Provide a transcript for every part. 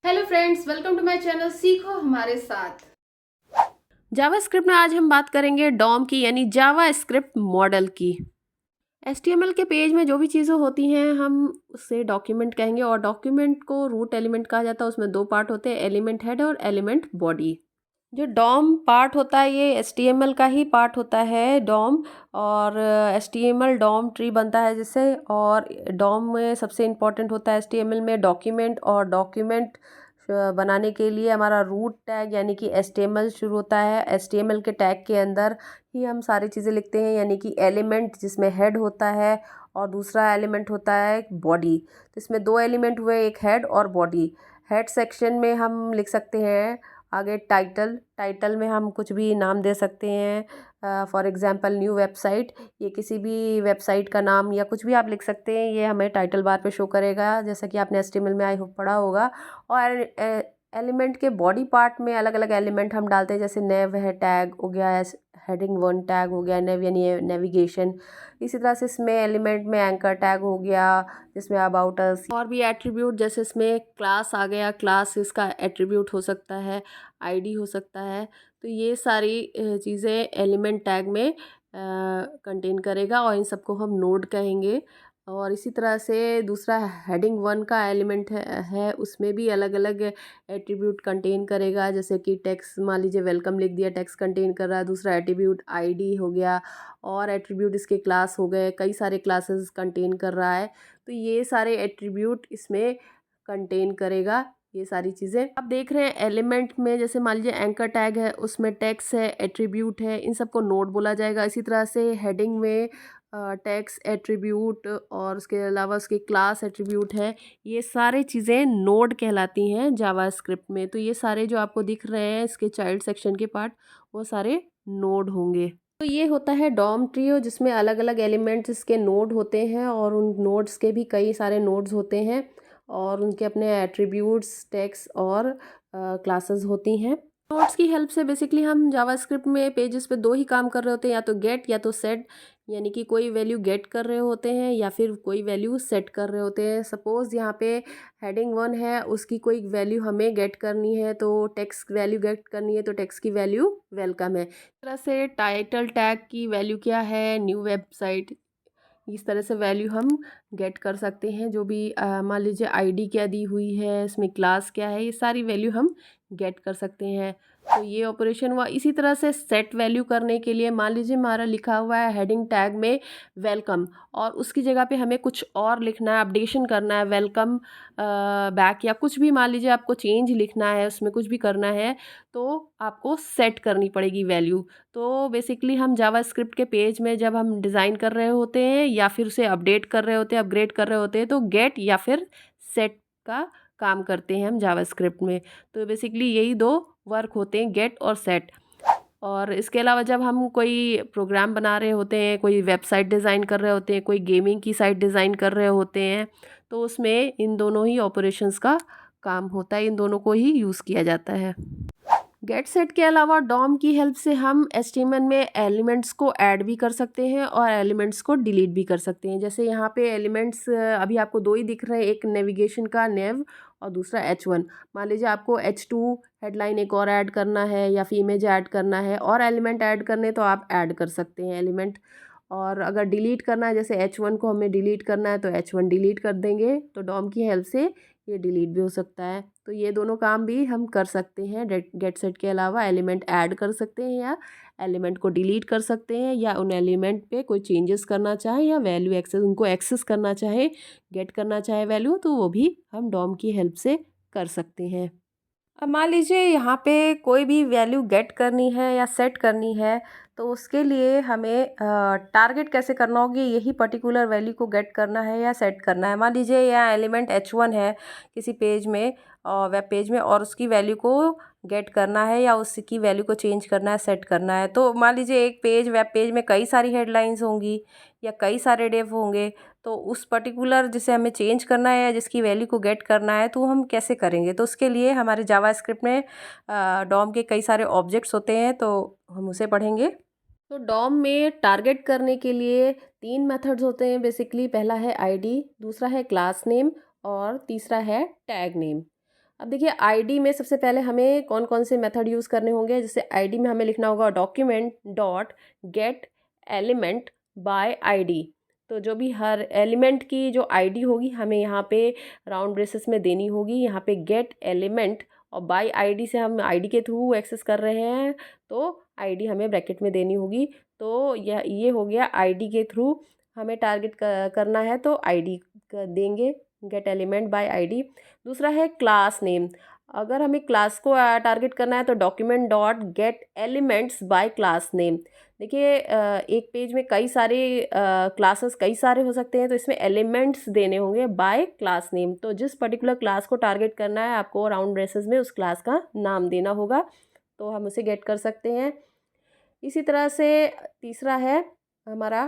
Hello friends, welcome to my channel सीखो हमारे साथ। जावास्क्रिप्ट में आज हम बात करेंगे डॉम की यानी जावा स्क्रिप्ट मॉडल की। एचटीएमएल के पेज में जो भी चीज़ें होती हैं हम उसे डॉक्यूमेंट कहेंगे और डॉक्यूमेंट को रूट एलिमेंट कहा जाता है। उसमें दो पार्ट होते हैं, एलिमेंट हेड और एलिमेंट बॉडी। जो डॉम पार्ट होता है ये एचटीएमएल का ही पार्ट होता है डॉम। और एचटीएमएल डॉम ट्री बनता है जिससे, और डॉम में सबसे इम्पॉर्टेंट होता है एचटीएमएल में डॉक्यूमेंट। और डॉक्यूमेंट बनाने के लिए हमारा रूट टैग यानी कि एचटीएमएल शुरू होता है। एचटीएमएल के टैग के अंदर ही हम सारी चीज़ें लिखते हैं, यानी कि एलिमेंट जिसमें हेड होता है और दूसरा एलिमेंट होता है बॉडी। तो इसमें दो एलिमेंट हुए, एक हेड और बॉडी। हेड सेक्शन में हम लिख सकते हैं आगे टाइटल। टाइटल में हम कुछ भी नाम दे सकते हैं, फॉर एग्जांपल न्यू वेबसाइट। ये किसी भी वेबसाइट का नाम या कुछ भी आप लिख सकते हैं, ये हमें टाइटल बार पे शो करेगा, जैसा कि आपने एचटीएमएल में आई होप पढ़ा होगा। और एलिमेंट के बॉडी पार्ट में अलग अलग एलिमेंट हम डालते हैं, जैसे नेव है, टैग हो गया, हेडिंग वन टैग हो गया, नेव यानी नेविगेशन। इसी तरह से इसमें एलिमेंट में एंकर टैग हो गया, जिसमें अबाउट अस और भी एट्रीब्यूट, जैसे इसमें क्लास आ गया, क्लास इसका एट्रीब्यूट हो सकता है, आईडी हो सकता है। तो ये सारी चीज़ें एलिमेंट टैग में कंटेन करेगा और इन सबको हम नोड कहेंगे। और इसी तरह से दूसरा हेडिंग वन का एलिमेंट है उसमें भी अलग अलग एट्रीब्यूट कंटेन करेगा, जैसे कि टेक्स्ट, मान लीजिए वेलकम लिख दिया, टेक्स्ट कंटेन कर रहा है। दूसरा एट्रीब्यूट आईडी हो गया, और एट्रीब्यूट इसके क्लास हो गए, कई सारे क्लासेस कंटेन कर रहा है। तो ये सारे एट्रीब्यूट इसमें कंटेन करेगा, ये सारी चीज़ें आप देख रहे हैं। एलिमेंट में जैसे मान लीजिए एंकर टैग है, उसमें टेक्स्ट है, एट्रीब्यूट है, इन सबको नोड बोला जाएगा। इसी तरह से हेडिंग में टेक्स्ट एट्रीब्यूट और उसके अलावा उसके क्लास एट्रीब्यूट है, ये सारी चीज़ें नोड कहलाती हैं जावास्क्रिप्ट में। तो ये सारे जो आपको दिख रहे हैं इसके चाइल्ड सेक्शन के पार्ट, वो सारे नोड होंगे। तो ये होता है डॉम ट्रियो, जिसमें अलग अलग एलिमेंट्स इसके नोड होते हैं और उन नोड्स के भी कई सारे नोड्स होते हैं और उनके अपने एट्रीब्यूट्स, टैग्स और क्लासेस होती हैं। नोड्स की हेल्प से बेसिकली हम जावास्क्रिप्ट में पेजेस पे दो ही काम कर रहे होते हैं, या तो गेट या तो सेट। यानी कि कोई वैल्यू गेट कर रहे होते हैं या फिर कोई वैल्यू सेट कर रहे होते हैं। सपोज़ यहाँ पे हेडिंग वन है, उसकी कोई वैल्यू हमें गेट करनी है, तो टेक्स्ट वैल्यू गेट करनी है, तो टेक्स्ट की वैल्यू वेलकम है। इस तरह से टाइटल टैग की वैल्यू क्या है, न्यू वेबसाइट। इस तरह से वैल्यू हम गेट कर सकते हैं। जो भी मान लीजिए आईडी क्या दी हुई है, इसमें क्लास क्या है, ये सारी वैल्यू हम गेट कर सकते हैं। तो ये ऑपरेशन हुआ। इसी तरह से सेट वैल्यू करने के लिए मान लीजिए हमारा लिखा हुआ है हेडिंग टैग में वेलकम, और उसकी जगह पे हमें कुछ और लिखना है, अपडेशन करना है, वेलकम बैक या कुछ भी, मान लीजिए आपको चेंज लिखना है, उसमें कुछ भी करना है, तो आपको सेट करनी पड़ेगी वैल्यू। तो बेसिकली हम जावास्क्रिप्ट के पेज में जब हम डिज़ाइन कर रहे होते हैं या फिर उसे अपडेट कर रहे होते हैं, अपग्रेड कर रहे होते हैं, तो गेट या फिर सेट का काम करते हैं हम जावास्क्रिप्ट में। तो बेसिकली यही दो वर्क होते हैं, गेट और सेट। और इसके अलावा जब हम कोई प्रोग्राम बना रहे होते हैं, कोई वेबसाइट डिज़ाइन कर रहे होते हैं, कोई गेमिंग की साइट डिज़ाइन कर रहे होते हैं, तो उसमें इन दोनों ही ऑपरेशंस का काम होता है, इन दोनों को ही यूज़ किया जाता है। गेट सेट के अलावा डॉम की हेल्प से हम एचटीएमएल में एलिमेंट्स को ऐड भी कर सकते हैं और एलिमेंट्स को डिलीट भी कर सकते हैं। जैसे यहाँ पे एलिमेंट्स अभी आपको दो ही दिख रहे हैं, एक नेविगेशन का नेव और दूसरा H1। मान लीजिए आपको H2 हेडलाइन एक और ऐड करना है या फिर इमेज ऐड करना है और एलिमेंट ऐड करने, तो आप ऐड कर सकते हैं एलिमेंट। और अगर डिलीट करना है, जैसे H1 को हमें डिलीट करना है, तो H1 डिलीट कर देंगे, तो डॉम की हेल्प से ये डिलीट भी हो सकता है। तो ये दोनों काम भी हम कर सकते हैं। गेट सेट के अलावा एलिमेंट ऐड कर सकते हैं या एलिमेंट को डिलीट कर सकते हैं, या उन एलिमेंट पे कोई चेंजेस करना चाहे या वैल्यू एक्सेस, उनको एक्सेस करना चाहे, गेट करना चाहे वैल्यू, तो वो भी हम डॉम की हेल्प से कर सकते हैं। अब मान लीजिए यहाँ पे कोई भी वैल्यू गेट करनी है या सेट करनी है, तो उसके लिए हमें टारगेट कैसे करना होगी, यही पर्टिकुलर वैल्यू को गेट करना है या सेट करना है। मान लीजिए यहाँ एलिमेंट H1 है किसी पेज में, वेब पेज में, और उसकी वैल्यू को गेट करना है या उसकी वैल्यू को चेंज करना है, सेट करना है। तो मान लीजिए एक पेज, वेब पेज में कई सारी हेडलाइंस होंगी या कई सारे डिव होंगे, तो उस पर्टिकुलर जिसे हमें चेंज करना है या जिसकी वैल्यू को गेट करना है, तो हम कैसे करेंगे। तो उसके लिए हमारे जावास्क्रिप्ट में डॉम के कई सारे ऑब्जेक्ट्स होते हैं, तो हम उसे पढ़ेंगे। तो डॉम में टारगेट करने के लिए तीन मेथड्स होते हैं बेसिकली। पहला है आईडी, दूसरा है क्लास नेम और तीसरा है टैग नेम। अब देखिए आईडी में सबसे पहले हमें कौन कौन से मेथड यूज़ करने होंगे। जैसे आईडी में हमें लिखना होगा document dot get element bye ID. तो जो भी हर एलिमेंट की जो आईडी होगी हमें यहाँ पे राउंड ब्रेसेस में देनी होगी। यहाँ पे गेट एलिमेंट और बाय आईडी से हम आईडी के थ्रू एक्सेस कर रहे हैं तो आईडी हमें ब्रैकेट में देनी होगी। तो ये हो गया आईडी के थ्रू हमें टारगेट करना है तो आईडी देंगे गेट एलिमेंट बाय आईडी। दूसरा है क्लास नेम। अगर हमें क्लास को टारगेट करना है तो document dot gate elements bye class name. देखिए एक पेज में कई सारे क्लासेस कई सारे हो सकते हैं तो इसमें एलिमेंट्स देने होंगे बाय क्लास नेम। तो जिस पर्टिकुलर क्लास को टारगेट करना है आपको राउंड ब्रेसेस में उस क्लास का नाम देना होगा तो हम उसे गेट कर सकते हैं। इसी तरह से तीसरा है हमारा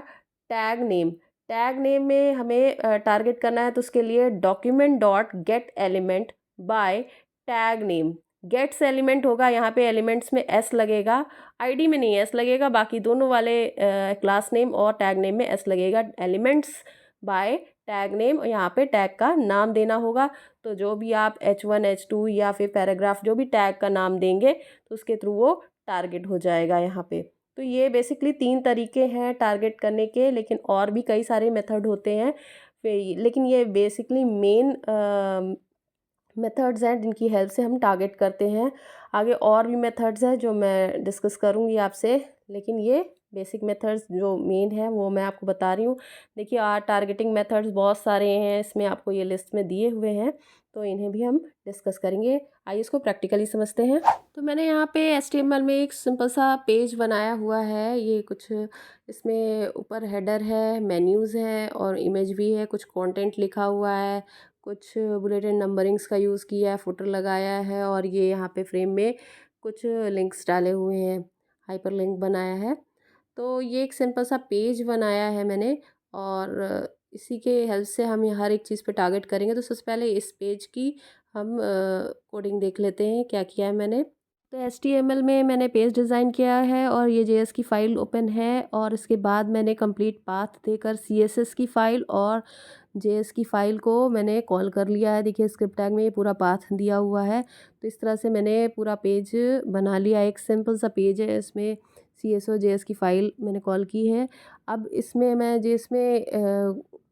टैग नेम। टैग नेम में हमें टारगेट करना है तो उसके लिए document dot get element by tag name. Get से एलिमेंट होगा, यहाँ पे एलिमेंट्स में एस लगेगा, आईडी में नहीं एस लगेगा, बाकी दोनों वाले क्लास नेम और टैग नेम में एस लगेगा। एलिमेंट्स बाय टैग नेम और यहाँ पे टैग का नाम देना होगा। तो जो भी आप H1 H2 या फिर पैराग्राफ जो भी टैग का नाम देंगे तो उसके थ्रू वो टारगेट हो जाएगा यहाँ पे। तो ये बेसिकली 3 तरीके हैं टारगेट करने के, लेकिन और भी कई सारे मेथड होते हैं लेकिन ये बेसिकली मेन मेथड्स हैं जिनकी हेल्प से हम टारगेट करते हैं। आगे और भी मेथड्स हैं जो मैं डिस्कस करूँगी आपसे, लेकिन ये बेसिक मेथड्स जो मेन है वो मैं आपको बता रही हूँ। देखिए टारगेटिंग मेथड्स बहुत सारे हैं, इसमें आपको ये लिस्ट में दिए हुए हैं तो इन्हें भी हम डिस्कस करेंगे। आइए इसको प्रैक्टिकली समझते हैं। तो मैंने यहाँ पे HTML में एक सिंपल सा पेज बनाया हुआ है। ये कुछ इसमें ऊपर हेडर है, मेन्यूज़ है और इमेज भी है, कुछ कंटेंट लिखा हुआ है, कुछ बुलेटिन नंबरिंग्स का यूज़ किया है, फुटर लगाया है और ये यहाँ पे फ्रेम में कुछ लिंक्स डाले हुए हैं, हाइपर लिंक बनाया है। तो ये एक सिंपल सा पेज बनाया है मैंने और इसी के हेल्प से हम हर एक चीज़ पे टारगेट करेंगे। तो सबसे पहले इस पेज की हम कोडिंग देख लेते हैं क्या किया है मैंने। तो HTML में मैंने पेज डिज़ाइन किया है और ये JS की फ़ाइल ओपन है और इसके बाद मैंने कंप्लीट पाथ देकर CSS की फ़ाइल और JS की फ़ाइल को मैंने कॉल कर लिया है। देखिए स्क्रिप्ट टैग में ये पूरा पाथ दिया हुआ है। तो इस तरह से मैंने पूरा पेज बना लिया। एक सिंपल सा पेज है, इसमें CSS और JS की फ़ाइल मैंने कॉल की है। अब इसमें मैं JS में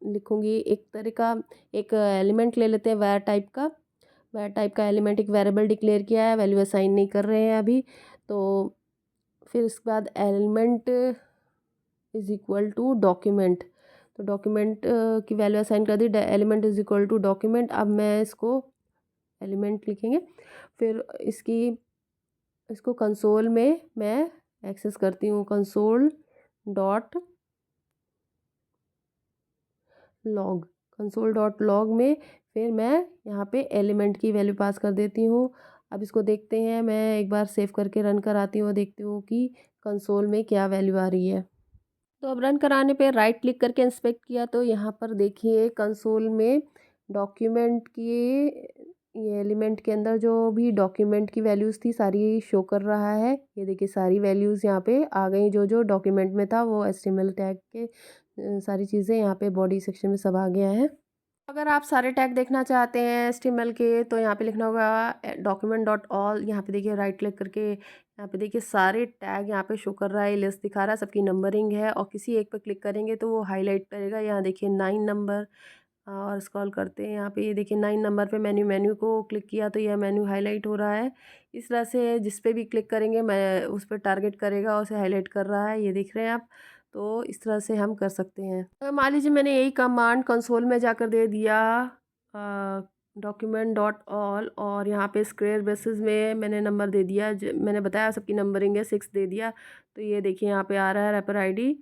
लिखूँगी एक तरह का एक एलिमेंट ले लेते हैं var टाइप का एलिमेंट, एक वेरिएबल डिक्लेयर किया है, वैल्यू असाइन नहीं कर रहे हैं अभी। तो फिर इसके बाद element is equal to document. तो डॉक्यूमेंट की वैल्यू असाइन कर दी, element is equal to document. अब मैं इसको एलिमेंट लिखेंगे, फिर इसको कंसोल में मैं एक्सेस करती हूँ, कंसोल डॉट लॉग में फिर मैं यहाँ पे एलिमेंट की वैल्यू पास कर देती हूँ। अब इसको देखते हैं, मैं एक बार सेव करके रन कराती हूँ और देखती हूँ कि कंसोल में क्या वैल्यू आ रही है। तो अब रन कराने पे राइट क्लिक करके इंस्पेक्ट किया तो यहाँ पर देखिए कंसोल में डॉक्यूमेंट की ये एलिमेंट के अंदर जो भी डॉक्यूमेंट की वैल्यूज़ थी सारी शो कर रहा है। ये देखिए सारी वैल्यूज़ यहाँ पे आ गई, जो जो डॉक्यूमेंट में था वो HTML टैग के सारी चीज़ें यहाँ पे बॉडी सेक्शन में सब आ गया है। अगर आप सारे टैग देखना चाहते हैं HTML के तो यहाँ पे लिखना होगा डॉक्यूमेंट डॉट ऑल। यहाँ पे देखिए राइट क्लिक करके यहाँ पे देखिए सारे टैग यहाँ पे शो कर रहा है, लिस्ट दिखा रहा है, सबकी नंबरिंग है और किसी एक पर क्लिक करेंगे तो वो हाईलाइट करेगा। यहाँ देखिए 9 नंबर और स्क्रॉल करते हैं, यहाँ पे ये देखिए 9 नंबर पे मेन्यू को क्लिक किया तो यह मेन्यू हाईलाइट हो रहा है। इस तरह से जिस पे भी क्लिक करेंगे मैं उस पर टारगेट करेगा और उसे हाईलाइट कर रहा है, ये देख रहे हैं आप। तो इस तरह से हम कर सकते हैं। तो मान लीजिए मैंने यही कमांड कंसोल में जाकर दे दिया डॉक्यूमेंट डॉट ऑल और यहाँ पे स्क्वायर ब्रेसेस में मैंने नंबर दे दिया, मैंने बताया सबकी नंबरिंग है 6 दे दिया। तो ये देखिए यहाँ पे आ रहा है रैपर आईडी,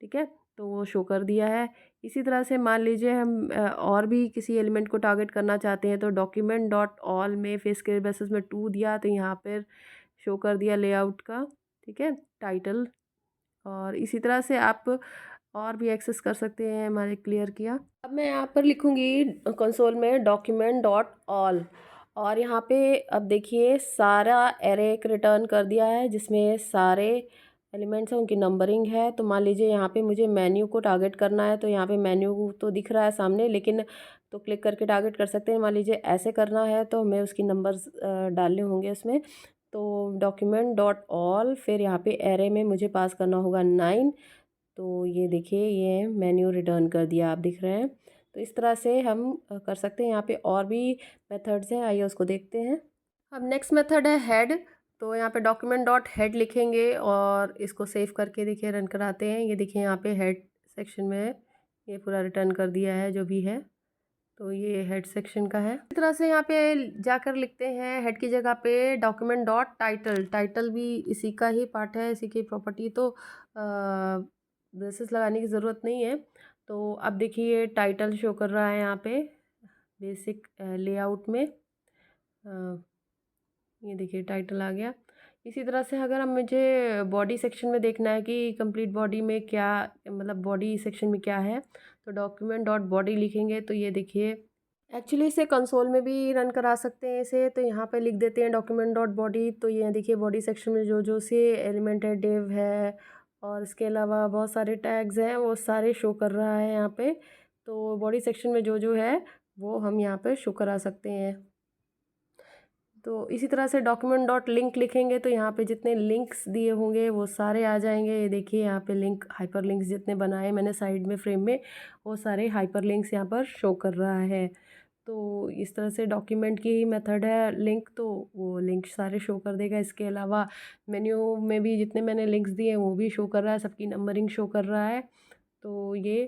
ठीक है, तो वो शो कर दिया है। इसी तरह से मान लीजिए हम और भी किसी एलिमेंट को टारगेट करना चाहते हैं तो डॉक्यूमेंट डॉट ऑल में फिर स्क्वायर ब्रेसेस में 2 दिया तो यहाँ पर शो कर दिया लेआउट का, ठीक है, टाइटल। और इसी तरह से आप और भी एक्सेस कर सकते हैं, हमारे क्लियर किया। अब मैं यहाँ पर लिखूँगी कंसोल में डॉक्यूमेंट डॉट ऑल और यहाँ पे अब देखिए सारा एरे एक रिटर्न कर दिया है जिसमें सारे एलिमेंट्स हैं उनकी नंबरिंग है। तो मान लीजिए यहाँ पे मुझे मेन्यू को टारगेट करना है तो यहाँ पे मेन्यू तो दिख रहा है सामने, लेकिन तो क्लिक करके टारगेट कर सकते हैं। मान लीजिए ऐसे करना है तो हमें उसकी नंबर्स डालने होंगे उसमें। तो डॉक्यूमेंट डॉट ऑल, फिर यहाँ पे एरे में मुझे पास करना होगा 9। तो ये देखिए ये मेन्यू रिटर्न कर दिया, आप दिख रहे हैं। तो इस तरह से हम कर सकते हैं। यहाँ पे और भी मेथड्स हैं, आइए उसको देखते हैं। अब नेक्स्ट मेथड है हेड। तो यहाँ पे डॉक्यूमेंट डॉट हेड लिखेंगे और इसको सेव करके देखिए रन कराते हैं। ये देखिए यहाँ पे हेड सेक्शन में है, ये पूरा रिटर्न कर दिया है जो भी है। तो ये हेड सेक्शन का है। इस तरह से यहाँ पे जाकर लिखते हैं हेड की जगह पे डॉक्यूमेंट डॉट टाइटल। टाइटल भी इसी का ही पार्ट है, इसी की प्रॉपर्टी। तो ब्रेसेस लगाने की ज़रूरत नहीं है। तो अब देखिए टाइटल शो कर रहा है यहाँ पे बेसिक लेआउट में। ये देखिए टाइटल आ गया। इसी तरह से अगर हम मुझे बॉडी सेक्शन में देखना है कि कंप्लीट बॉडी में क्या, मतलब बॉडी सेक्शन में क्या है, तो डॉक्यूमेंट डॉट बॉडी लिखेंगे। तो ये देखिए एक्चुअली इसे कंसोल में भी रन करा सकते हैं इसे। तो यहाँ पे लिख देते हैं डॉक्यूमेंट डॉट बॉडी। तो ये देखिए बॉडी सेक्शन में जो जो से एलिमेंट है, डिव है और इसके अलावा बहुत सारे टैग्स हैं, वो सारे शो कर रहा है यहाँ पे। तो बॉडी सेक्शन में जो जो है वो हम यहाँ पे शो करा सकते हैं। तो इसी तरह से डॉक्यूमेंट डॉट लिंक लिखेंगे तो यहाँ पे जितने लिंक्स दिए होंगे वो सारे आ जाएंगे। ये देखिए यहाँ पे लिंक, हाइपर लिंक्स जितने बनाए मैंने साइड में फ्रेम में, वो सारे हाइपर लिंक्स यहाँ पर शो कर रहा है। तो इस तरह से डॉक्यूमेंट की ही मेथड है लिंक, तो वो लिंक सारे शो कर देगा। इसके अलावा मेन्यू में भी जितने मैंने लिंक्स दिए हैं वो भी शो कर रहा है, सबकी नंबरिंग शो कर रहा है। तो ये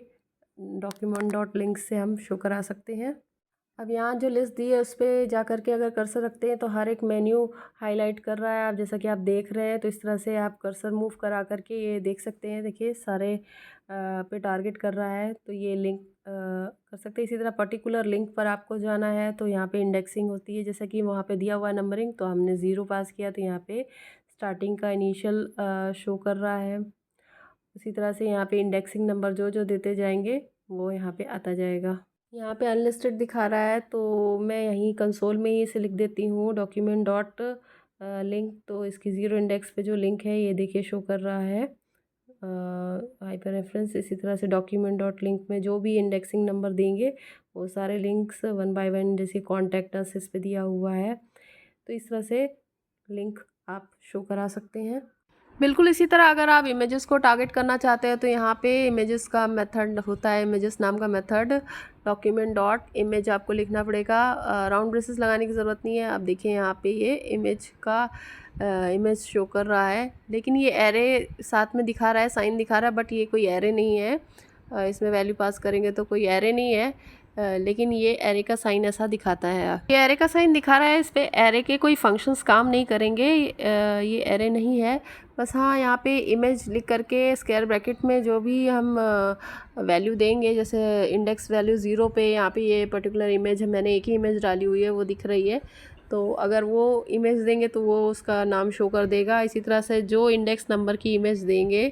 डॉक्यूमेंट डॉट लिंक से हम शो करा सकते हैं। अब यहाँ जो लिस्ट दी है उस पर जा कर के अगर कर्सर रखते हैं तो हर एक मेन्यू हाईलाइट कर रहा है, आप जैसा कि आप देख रहे हैं। तो इस तरह से आप कर्सर मूव करा करके ये देख सकते हैं। देखिए सारे पे टारगेट कर रहा है, तो ये लिंक कर सकते हैं। इसी तरह पर्टिकुलर लिंक पर आपको जाना है तो यहाँ पे इंडेक्सिंग होती है, जैसा कि वहाँ पे दिया हुआ नंबरिंग। तो हमने 0 पास किया तो यहाँ पे स्टार्टिंग का इनिशियल शो कर रहा है। उसी तरह से यहाँ पे इंडेक्सिंग नंबर जो जो देते जाएंगे वो यहाँ पे आता जाएगा। यहाँ पे अनलिस्टेड दिखा रहा है तो मैं यहीं कंसोल में ही इसे लिख देती हूँ डॉक्यूमेंट डॉट लिंक। तो इसकी 0 इंडेक्स पे जो लिंक है ये देखिए शो कर रहा है हाइपर रेफरेंस। इसी तरह से डॉक्यूमेंट डॉट लिंक में जो भी इंडेक्सिंग नंबर देंगे वो सारे लिंक्स 1 बाय 1, जैसे कॉन्टैक्ट अस इस पे दिया हुआ है। तो इस तरह से लिंक आप शो करा सकते हैं। बिल्कुल इसी तरह अगर आप इमेजेस को टारगेट करना चाहते हैं तो यहाँ पे इमेजेस का मेथड होता है, इमेजेस नाम का मेथड। डॉक्यूमेंट डॉट इमेज आपको लिखना पड़ेगा, राउंड ब्रेसेस लगाने की ज़रूरत नहीं है। आप देखिए यहाँ पे ये इमेज का इमेज शो कर रहा है, लेकिन ये एरे साथ में दिखा रहा है, साइन दिखा रहा है, बट ये कोई एरे नहीं है। इसमें वैल्यू पास करेंगे तो कोई एरे नहीं है, लेकिन ये एरे का साइन ऐसा दिखाता है। ये एरे का साइन दिखा रहा है, इस पे एरे के कोई फंक्शंस काम नहीं करेंगे। ये एरे नहीं है, बस हाँ यहाँ पे इमेज लिख करके स्क्वायर ब्रैकेट में जो भी हम वैल्यू देंगे, जैसे इंडेक्स वैल्यू 0 पे यहाँ पे ये पर्टिकुलर इमेज है, मैंने एक ही इमेज डाली हुई है वो दिख रही है। तो अगर वो इमेज देंगे तो वो उसका नाम शो कर देगा। इसी तरह से जो इंडेक्स नंबर की इमेज देंगे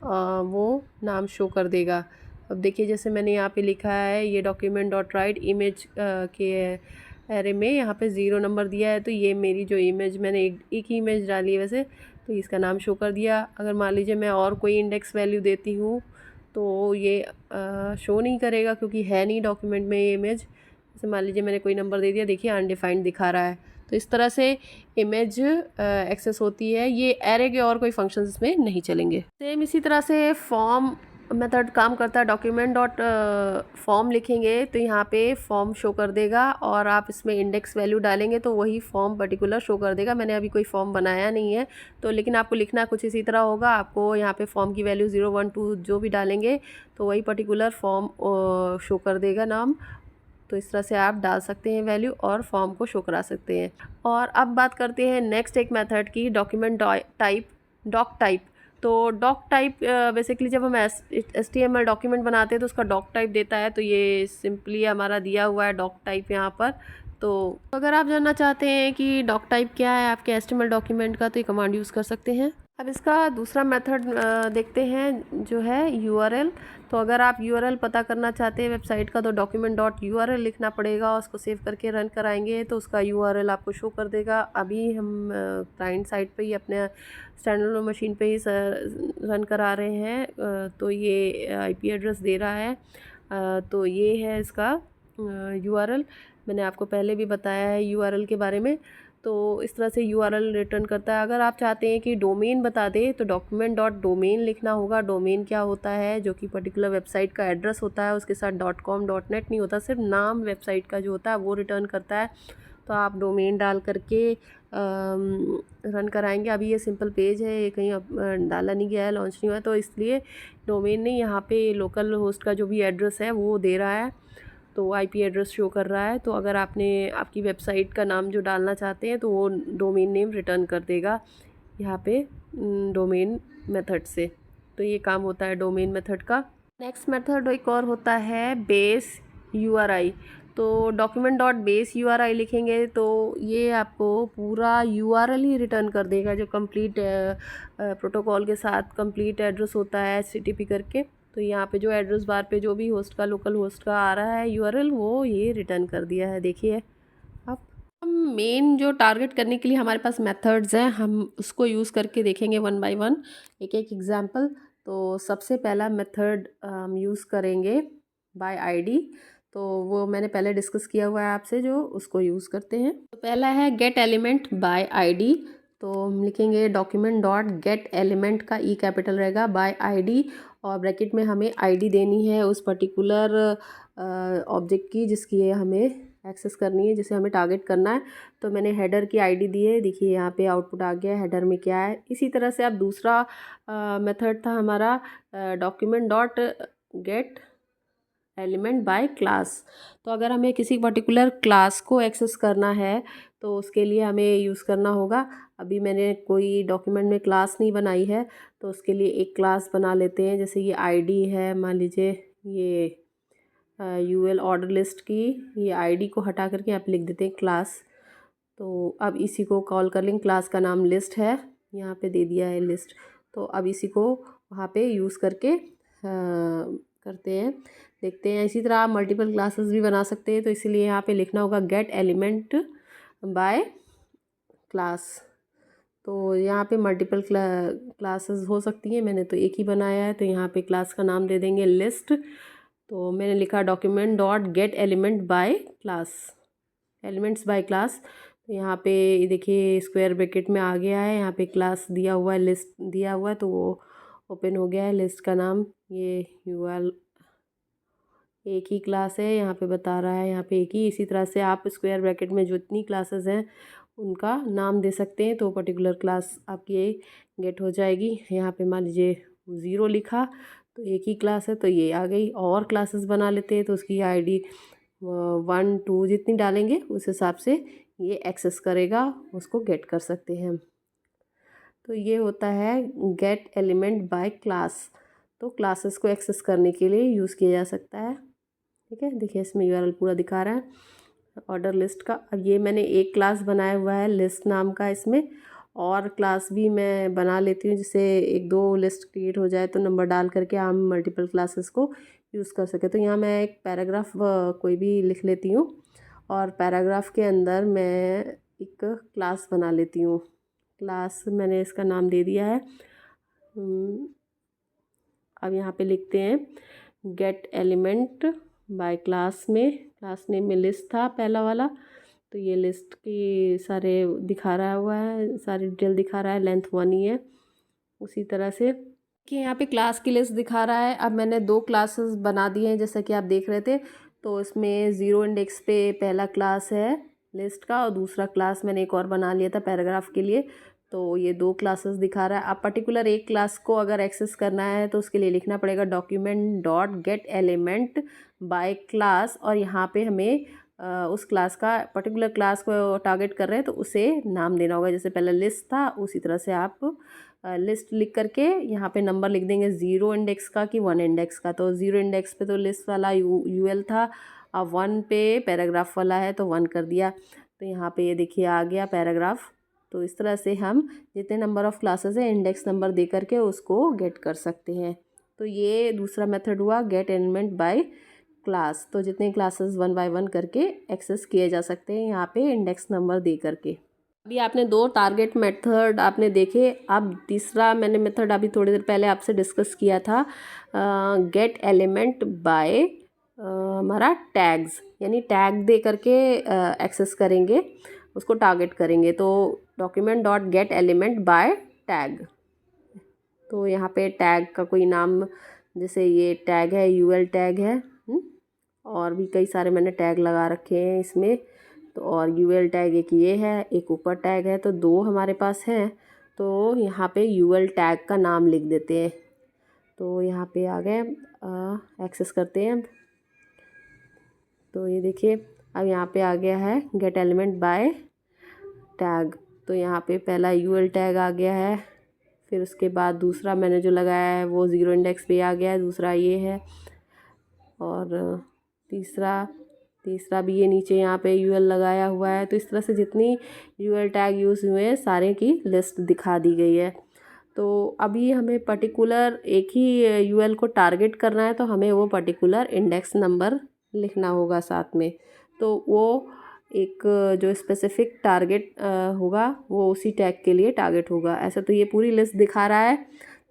वो नाम शो कर देगा। अब देखिए जैसे मैंने यहाँ पे लिखा है ये डॉक्यूमेंट डॉट राइट इमेज के एरे में यहाँ पे 0 नंबर दिया है। तो ये मेरी जो इमेज मैंने एक ही इमेज डाली है वैसे, तो इसका नाम शो कर दिया। अगर मान लीजिए मैं और कोई इंडेक्स वैल्यू देती हूँ तो ये शो नहीं करेगा, क्योंकि है नहीं डॉक्यूमेंट में ये इमेज। जैसे मान लीजिए मैंने कोई नंबर दे दिया, देखिए अनडिफाइंड दिखा रहा है। तो इस तरह से इमेज एक्सेस होती है। ये एरे के और कोई फंक्शंस इसमें नहीं चलेंगे। सेम इसी तरह से फॉर्म मेथड काम करता है। डॉक्यूमेंट डॉट फॉर्म लिखेंगे तो यहाँ पे फॉर्म शो कर देगा, और आप इसमें इंडेक्स वैल्यू डालेंगे तो वही फॉर्म पर्टिकुलर शो कर देगा। मैंने अभी कोई फॉर्म बनाया नहीं है, तो लेकिन आपको लिखना कुछ इसी तरह होगा। आपको यहाँ पे फॉर्म की वैल्यू 0, 1, 2 जो भी डालेंगे तो वही पर्टिकुलर फॉर्म शो कर देगा नाम। तो इस तरह से आप डाल सकते हैं वैल्यू और फॉर्म को शो करा सकते हैं। और अब बात करते हैं नेक्स्ट एक मेथड की, डॉक्यूमेंट टाइप, डॉक टाइप। तो डॉक टाइप बेसिकली जब हम HTML डॉक्यूमेंट बनाते हैं तो उसका डॉक टाइप देता है। तो ये सिंपली हमारा दिया हुआ है डॉक टाइप यहाँ पर। तो अगर आप जानना चाहते हैं कि डॉक टाइप क्या है आपके HTML डॉक्यूमेंट का, तो ये कमांड यूज़ कर सकते हैं। अब इसका दूसरा मेथड देखते हैं जो है URL। तो अगर आप URL पता करना चाहते हैं वेबसाइट का तो डॉक्यूमेंट डॉट URL लिखना पड़ेगा, उसको सेव करके रन कराएंगे तो उसका URL आपको शो कर देगा। अभी हम क्लाइंट साइट पे ही अपने स्टैंडर्ड मशीन पे ही रन करा रहे हैं। तो ये IP एड्रेस दे रहा है। तो ये है इसका यूआरएल, मैंने आपको पहले भी बताया है यूआरएल के बारे में। तो इस तरह से यूआरएल रिटर्न करता है। अगर आप चाहते हैं कि डोमेन बता दे तो डॉक्यूमेंट डॉट डोमेन लिखना होगा। डोमेन क्या होता है, जो कि पर्टिकुलर वेबसाइट का एड्रेस होता है, उसके साथ .com .net नहीं होता, सिर्फ नाम वेबसाइट का जो होता है वो रिटर्न करता है। तो आप डोमेन डाल करके रन कराएंगे। अभी ये सिंपल पेज है, ये कहीं डाला नहीं गया है, लॉन्च नहीं हुआ है, तो इसलिए डोमेन नहीं, यहाँ पे लोकल होस्ट का जो भी एड्रेस है वो दे रहा है, तो आईपी एड्रेस शो कर रहा है। तो अगर आपने आपकी वेबसाइट का नाम जो डालना चाहते हैं तो वो डोमेन नेम रिटर्न कर देगा यहाँ पे डोमेन मेथड से। तो ये काम होता है डोमेन मेथड का। नेक्स्ट मेथड एक और होता है बेस यूआरआई। तो डॉक्यूमेंट डॉट बेस यूआरआई लिखेंगे तो ये आपको पूरा यूआरएल ही रिटर्न कर देगा, जो कंप्लीट प्रोटोकॉल के साथ कंप्लीट एड्रेस होता है एचटीटीपी करके। तो यहाँ पे जो एड्रेस बार पे जो भी होस्ट का, लोकल होस्ट का आ रहा है यूआरएल, वो ये रिटर्न कर दिया है। देखिए अब हम मेन जो टारगेट करने के लिए हमारे पास मेथड्स हैं, हम उसको यूज़ करके देखेंगे वन बाय वन, एक एक एग्जांपल। तो सबसे पहला मेथड हम यूज़ करेंगे बाय आईडी। तो वो मैंने पहले डिस्कस किया हुआ है आपसे, जो उसको यूज़ करते हैं। तो पहला है गेट एलिमेंट बाय आईडी। तो हम लिखेंगे डॉक्यूमेंट डॉट गेट एलिमेंट का ई कैपिटल रहेगा, बाय आईडी, और ब्रैकेट में हमें आईडी देनी है उस पर्टिकुलर ऑब्जेक्ट की जिसकी हमें एक्सेस करनी है, जिसे हमें टारगेट करना है। तो मैंने हेडर की आईडी दी है, देखिए यहाँ पे आउटपुट आ गया है, हेडर में क्या है। इसी तरह से अब दूसरा मेथड था हमारा document dot get element bye class. तो अगर हमें किसी पर्टिकुलर क्लास को एक्सेस करना है तो उसके लिए हमें यूज़ करना होगा। अभी मैंने कोई डॉक्यूमेंट में क्लास नहीं बनाई है, तो उसके लिए एक क्लास बना लेते हैं। जैसे ये आईडी है, मान लीजिए ये यूएल ऑर्डर लिस्ट की ये आईडी को हटा करके यहाँ पे लिख देते हैं क्लास। तो अब इसी को कॉल कर लेंगे, क्लास का नाम लिस्ट है, यहाँ पे दे दिया है लिस्ट। तो अब इसी को वहाँ पे यूज़ करके करते हैं, देखते हैं। इसी तरह आप मल्टीपल क्लासेस भी बना सकते हैं, तो इसीलिए यहाँ पे लिखना होगा गेट एलिमेंट बाय क्लास। तो यहाँ पे मल्टीपल क्लासेस हो सकती हैं, मैंने तो एक ही बनाया है, तो यहाँ पे क्लास का नाम दे देंगे लिस्ट। तो मैंने लिखा document dot get element bye class, elements bye class. तो यहाँ पे देखिए स्क्वायर ब्रैकेट में आ गया है, यहाँ पे क्लास दिया हुआ है, लिस्ट दिया हुआ है, तो वो ओपन हो गया है। लिस्ट का नाम ये यूएल एक ही क्लास है, यहाँ पे बता रहा है, यहाँ पे एक ही। इसी तरह से आप स्क्वायर ब्रैकेट में जितनी क्लासेस हैं उनका नाम दे सकते हैं, तो पर्टिकुलर क्लास आपकी गेट हो जाएगी। यहाँ पे मान लीजिए 0 लिखा तो एक ही क्लास है, तो ये आ गई। और क्लासेस बना लेते हैं तो उसकी आईडी 1 2 जितनी डालेंगे उस हिसाब से ये एक्सेस करेगा, उसको गेट कर सकते हैं हम। तो ये होता है गेट एलिमेंट बाय क्लास। तो क्लासेस को एक्सेस करने के लिए यूज़ किया जा सकता है। ठीक है, देखिए इसमें यूआरएल पूरा दिखा रहा है ऑर्डर लिस्ट का। अब ये मैंने एक क्लास बनाया हुआ है लिस्ट नाम का, इसमें और क्लास भी मैं बना लेती हूँ, जिससे एक दो लिस्ट क्रिएट हो जाए तो नंबर डाल करके हम मल्टीपल क्लासेस को यूज़ कर सके। तो यहाँ मैं एक पैराग्राफ कोई भी लिख लेती हूँ, और पैराग्राफ के अंदर मैं एक क्लास बना लेती हूँ। क्लास मैंने इसका नाम दे दिया है। अब यहाँ पे लिखते हैं गेट एलिमेंट बाय क्लास में, क्लास नेम में लिस्ट था पहला वाला, तो ये लिस्ट की सारे दिखा रहा हुआ है, सारी डिटेल दिखा रहा है, लेंथ 1 ही है। उसी तरह से कि यहाँ पे क्लास की लिस्ट दिखा रहा है। अब मैंने 2 क्लासेस बना दिए हैं, जैसा कि आप देख रहे थे। तो इसमें 0 इंडेक्स पे पहला क्लास है लिस्ट का, और दूसरा क्लास मैंने एक और बना लिया था पैराग्राफ के लिए। तो ये 2 क्लासेस दिखा रहा है। आप पर्टिकुलर एक क्लास को अगर एक्सेस करना है तो उसके लिए लिखना पड़ेगा document dot get element bye class, और यहाँ पे हमें उस क्लास का पर्टिकुलर क्लास को टारगेट कर रहे हैं तो उसे नाम देना होगा। जैसे पहले लिस्ट था, उसी तरह से आप लिस्ट लिख करके यहाँ पे नंबर लिख देंगे 0 इंडेक्स का कि 1 इंडेक्स का। तो 0 इंडेक्स पे तो लिस्ट वाला यूएल था, अब 1 पे पैराग्राफ वाला है तो 1 कर दिया। तो यहाँ पे ये देखिए आ गया पैराग्राफ। तो इस तरह से हम जितने नंबर ऑफ़ क्लासेस हैं इंडेक्स नंबर दे करके उसको गेट कर सकते हैं। तो ये दूसरा मेथड हुआ गेट एलिमेंट बाय क्लास। तो जितने क्लासेस 1 बाय 1 करके एक्सेस किए जा सकते हैं यहाँ पे इंडेक्स नंबर दे करके। अभी आपने 2 टारगेट मेथड आपने देखे। अब तीसरा मैंने मेथड अभी थोड़ी देर पहले आपसे डिस्कस किया था, गेट एलिमेंट बाय हमारा टैग्स यानी टैग दे करके एक्सेस करेंगे, उसको टारगेट करेंगे। तो document dot get element by tag, तो यहाँ पे टैग का कोई नाम, जैसे ये टैग है यूएल टैग है, और भी कई सारे मैंने टैग लगा रखे हैं इसमें। तो और यूएल टैग एक ये है, एक ऊपर टैग है, तो दो हमारे पास हैं। तो यहाँ पे यूएल टैग का नाम लिख देते हैं। तो यहाँ पे आ गए, एक्सेस करते हैं। तो ये देखिए अब यहाँ पे आ गया है गेट एलिमेंट बाय टैग। तो यहाँ पे पहला यूएल टैग आ गया है, फिर उसके बाद दूसरा मैंने जो लगाया है वो ज़ीरो इंडेक्स पे आ गया है, दूसरा ये है, और तीसरा भी ये नीचे यहाँ पे यूएल लगाया हुआ है। तो इस तरह से जितनी यूएल टैग यूज़ हुए हैं सारे की लिस्ट दिखा दी गई है। तो अभी हमें पर्टिकुलर एक ही यूएल को टारगेट करना है, तो हमें वो पर्टिकुलर इंडेक्स नंबर लिखना होगा साथ में। तो वो एक जो स्पेसिफिक टारगेट होगा वो उसी टैग के लिए टारगेट होगा। ऐसा तो ये पूरी लिस्ट दिखा रहा है,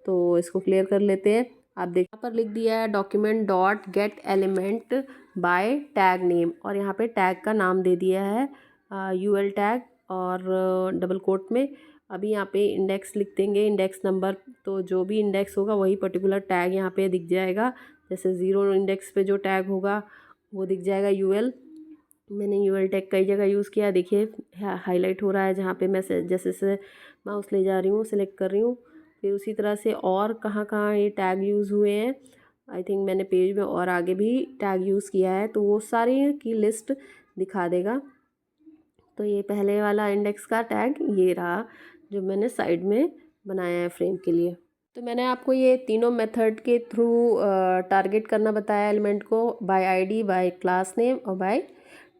तो इसको क्लियर कर लेते हैं। आप देख यहाँ पर लिख दिया है document dot get element by tag name, और यहाँ पे टैग का नाम दे दिया है यूएल टैग, और डबल कोट में अभी यहाँ पे इंडेक्स लिख देंगे, इंडेक्स नंबर। तो जो भी इंडेक्स होगा वही पर्टिकुलर टैग यहाँ पे दिख जाएगा। जैसे ज़ीरो इंडेक्स पे जो टैग होगा वो दिख जाएगा यूएल। मैंने यूएल टैग कई जगह यूज़ किया, देखिए हाईलाइट हो रहा है जहाँ पे मैं जैसे जैसे माउस ले जा रही हूँ, सेलेक्ट कर रही हूँ। फिर उसी तरह से और कहाँ कहाँ ये टैग यूज़ हुए हैं, आई थिंक मैंने पेज में और आगे भी टैग यूज़ किया है, तो वो सारी की लिस्ट दिखा देगा। तो ये पहले वाला इंडेक्स का टैग ये रहा जो मैंने साइड में बनाया है फ्रेम के लिए। तो मैंने आपको ये तीनों मेथड के थ्रू टारगेट करना बताया एलिमेंट को, by ID, by class name और बाय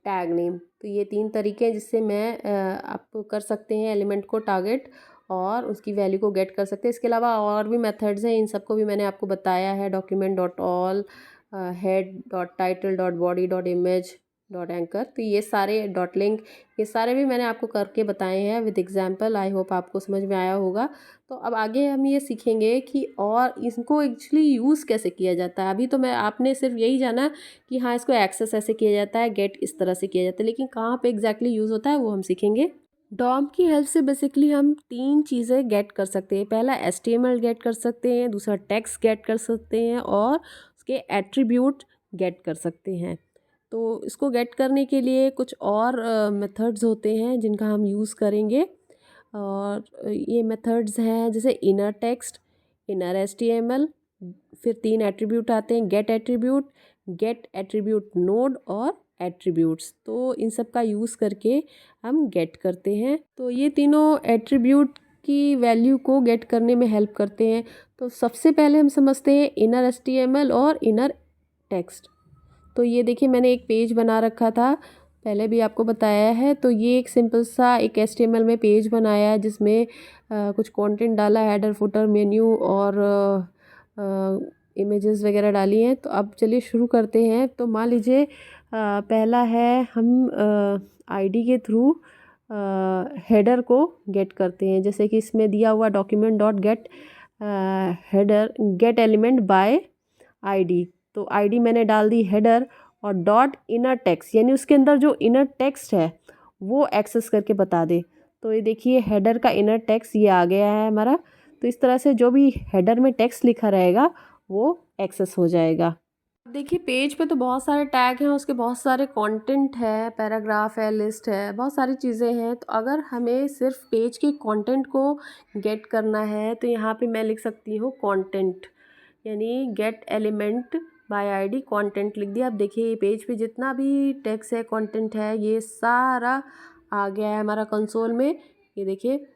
टैग नेम। तो ये तीन तरीके हैं जिससे आप कर सकते हैं एलिमेंट को टारगेट और उसकी वैल्यू को गेट कर सकते हैं। इसके अलावा और भी मेथड्स हैं, इन सबको भी मैंने आपको बताया है। Document dot all, head dot title dot body dot image dot anchor, तो ये सारे डॉट लिंक, ये सारे भी मैंने आपको करके बताए हैं विद एग्जांपल। आई होप आपको समझ में आया होगा। तो अब आगे हम ये सीखेंगे कि और इसको एक्चुअली यूज़ कैसे किया जाता है। अभी तो आपने सिर्फ यही जाना कि हाँ इसको एक्सेस ऐसे किया जाता है, गेट इस तरह से किया जाता है, लेकिन कहाँ पे एग्जैक्टली यूज़ होता है वो हम सीखेंगे। डॉम की हेल्प से बेसिकली हम तीन चीज़ें गेट कर सकते हैं। पहला HTML गेट कर सकते हैं, दूसरा टेक्स्ट गेट कर सकते हैं, और उसके एट्रीब्यूट गेट कर सकते हैं। तो इसको गेट करने के लिए कुछ और मेथड्स होते हैं जिनका हम यूज़ करेंगे, और ये मेथड्स हैं जैसे इनर टेक्स्ट, इनर HTML, फिर तीन एट्रीब्यूट आते हैं, गेट एट्रीब्यूट नोड और एट्रीब्यूट्स। तो इन सब का यूज़ करके हम गेट करते हैं। तो ये तीनों एट्रीब्यूट की वैल्यू को गेट करने में हेल्प करते हैं। तो सबसे पहले हम समझते हैं इनर HTML और इनर टेक्स्ट। तो ये देखिए मैंने एक पेज बना रखा था, पहले भी आपको बताया है। तो ये एक सिंपल सा एक HTML में पेज बनाया है जिसमें कुछ कंटेंट डाला, हेडर फुटर मेन्यू और इमेजेस वगैरह डाली हैं। तो अब चलिए शुरू करते हैं। तो मान लीजिए पहला है हम आईडी के थ्रू हेडर को गेट करते हैं, जैसे कि इसमें दिया हुआ document dot gate header gate element bye ID. तो आईडी मैंने डाल दी हेडर, और डॉट इनर टेक्स्ट यानी उसके अंदर जो इनर टेक्स्ट है वो एक्सेस करके बता दे। तो ये देखिए हेडर का इनर टेक्स्ट ये आ गया है हमारा। तो इस तरह से जो भी हेडर में टेक्स्ट लिखा रहेगा वो एक्सेस हो जाएगा। देखिए पेज पे तो बहुत सारे टैग हैं, उसके बहुत सारे कंटेंट है, पैराग्राफ है, लिस्ट है, बहुत सारी चीज़ें हैं। तो अगर हमें सिर्फ पेज के कंटेंट को गेट करना है तो यहाँ पे मैं लिख सकती हूँ कंटेंट, यानी gate element bye ID content लिख दिया। अब देखिए पेज पे जितना भी टेक्स्ट है, कंटेंट है, ये सारा आ गया है हमारा कंसोल में। ये देखिए,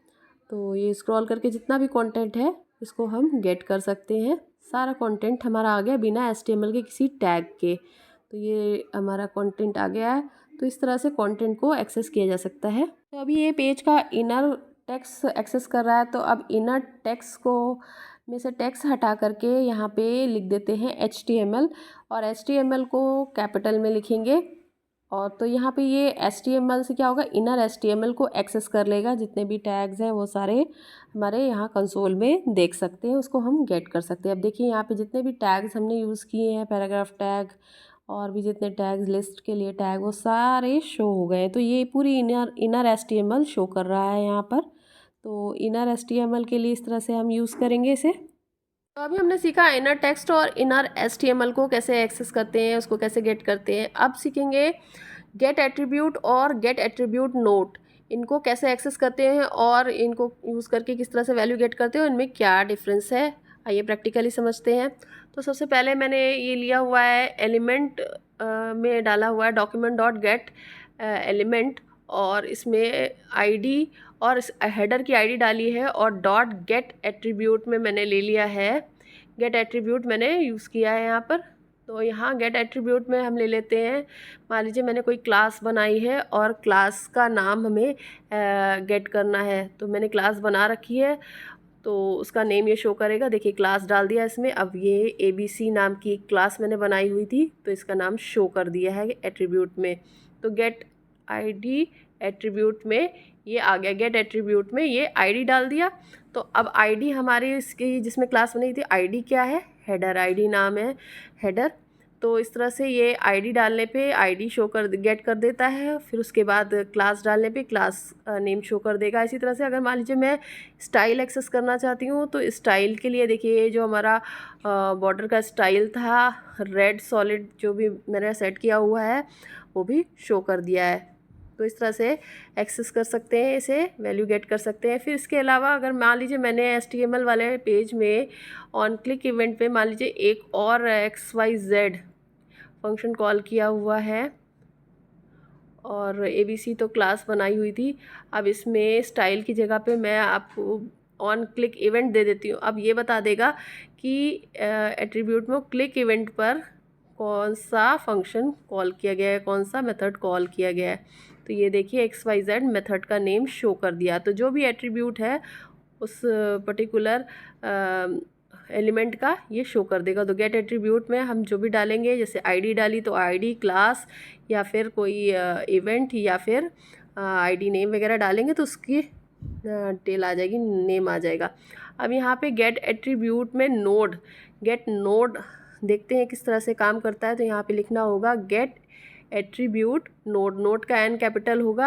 तो ये स्क्रॉल करके जितना भी कंटेंट है इसको हम गेट कर सकते हैं। सारा कंटेंट हमारा आ गया बिना HTML के किसी टैग के। तो ये हमारा कंटेंट आ गया है। तो इस तरह से कंटेंट को एक्सेस किया जा सकता है। तो अभी ये पेज का इनर टेक्स्ट एक्सेस कर रहा है, तो अब इनर टेक्स्ट को में से टेक्स्ट हटा करके यहाँ पे लिख देते हैं HTML, और HTML को कैपिटल में लिखेंगे। और तो यहाँ पे ये HTML से क्या होगा, इनर HTML को एक्सेस कर लेगा। जितने भी टैग्स हैं वो सारे हमारे यहाँ कंसोल में देख सकते हैं, उसको हम गेट कर सकते हैं। अब देखिए यहाँ पे जितने भी टैग्स हमने यूज़ किए हैं, पैराग्राफ टैग और भी जितने टैग्स लिस्ट के लिए टैग वो सारे शो हो गए। तो ये पूरी इनर HTML शो कर रहा है यहाँ पर। तो इनर HTML के लिए इस तरह से हम यूज़ करेंगे इसे। तो अभी हमने सीखा इनर टेक्स्ट और इनर HTML को कैसे एक्सेस करते हैं, उसको कैसे गेट करते हैं। अब सीखेंगे गेट एट्रीब्यूट और गेट एट्रीब्यूट नोट, इनको कैसे एक्सेस करते हैं और इनको यूज़ करके किस तरह से वैल्यू गेट करते हैं, इनमें क्या डिफरेंस है, आइए प्रैक्टिकली समझते हैं। तो सबसे पहले मैंने ये लिया हुआ है एलिमेंट में डाला हुआ है डॉक्यूमेंट डॉट गेट एलिमेंट, और इसमें आईडी और इस हेडर की आईडी डाली है, और डॉट गेट एट्रीब्यूट में मैंने ले लिया है, गेट एट्रीब्यूट मैंने यूज़ किया है यहाँ पर। तो यहाँ गेट एट्रीब्यूट में हम ले लेते हैं, मान लीजिए मैंने कोई क्लास बनाई है और क्लास का नाम हमें गेट करना है। तो मैंने क्लास बना रखी है तो उसका नेम ये शो करेगा। देखिए क्लास डाल दिया इसमें। अब ये ABC नाम की एक क्लास मैंने बनाई हुई थी तो इसका नाम शो कर दिया है एट्रीब्यूट में। तो गेट ID एट्रीब्यूट में ये आ गया, गेट एट्रीब्यूट में ये ID डाल दिया। तो अब ID हमारी इसकी जिसमें क्लास बनी थी ID क्या है, हेडर, ID नाम है हेडर। तो इस तरह से ये ID डालने पे ID शो कर गेट कर देता है, फिर उसके बाद क्लास डालने पे क्लास नेम शो कर देगा। इसी तरह से अगर मान लीजिए मैं स्टाइल एक्सेस करना चाहती हूँ तो स्टाइल के लिए देखिए जो हमारा बॉर्डर का स्टाइल था रेड सॉलिड जो भी मैंने सेट किया हुआ है वो भी शो कर दिया है। तो इस तरह से एक्सेस कर सकते हैं, इसे वैल्यू गेट कर सकते हैं। फिर इसके अलावा अगर मान लीजिए मैंने HTML वाले पेज में ऑन क्लिक इवेंट पे मान लीजिए एक और XYZ फंक्शन कॉल किया हुआ है और ABC तो क्लास बनाई हुई थी। अब इसमें स्टाइल की जगह पे मैं आपको ऑन क्लिक इवेंट दे देती हूँ। अब ये बता देगा कि एट्रीब्यूट में क्लिक इवेंट पर कौन सा फंक्शन कॉल किया गया है, कौन सा मेथड कॉल किया गया है। तो ये देखिए XYZ मेथड का नेम शो कर दिया। तो जो भी एट्रीब्यूट है उस पर्टिकुलर एलिमेंट का ये शो कर देगा। तो गेट एट्रीब्यूट में हम जो भी डालेंगे, जैसे ID डाली तो ID क्लास या फिर कोई इवेंट या फिर ID नेम वगैरह डालेंगे तो उसकी टेल आ जाएगी, नेम आ जाएगा। अब यहाँ पे गेट एट्रीब्यूट में नोड, गेट नोड देखते हैं किस तरह से काम करता है। तो यहाँ पे लिखना होगा गेट एट्रीब्यूट नोड, नोड का N कैपिटल होगा।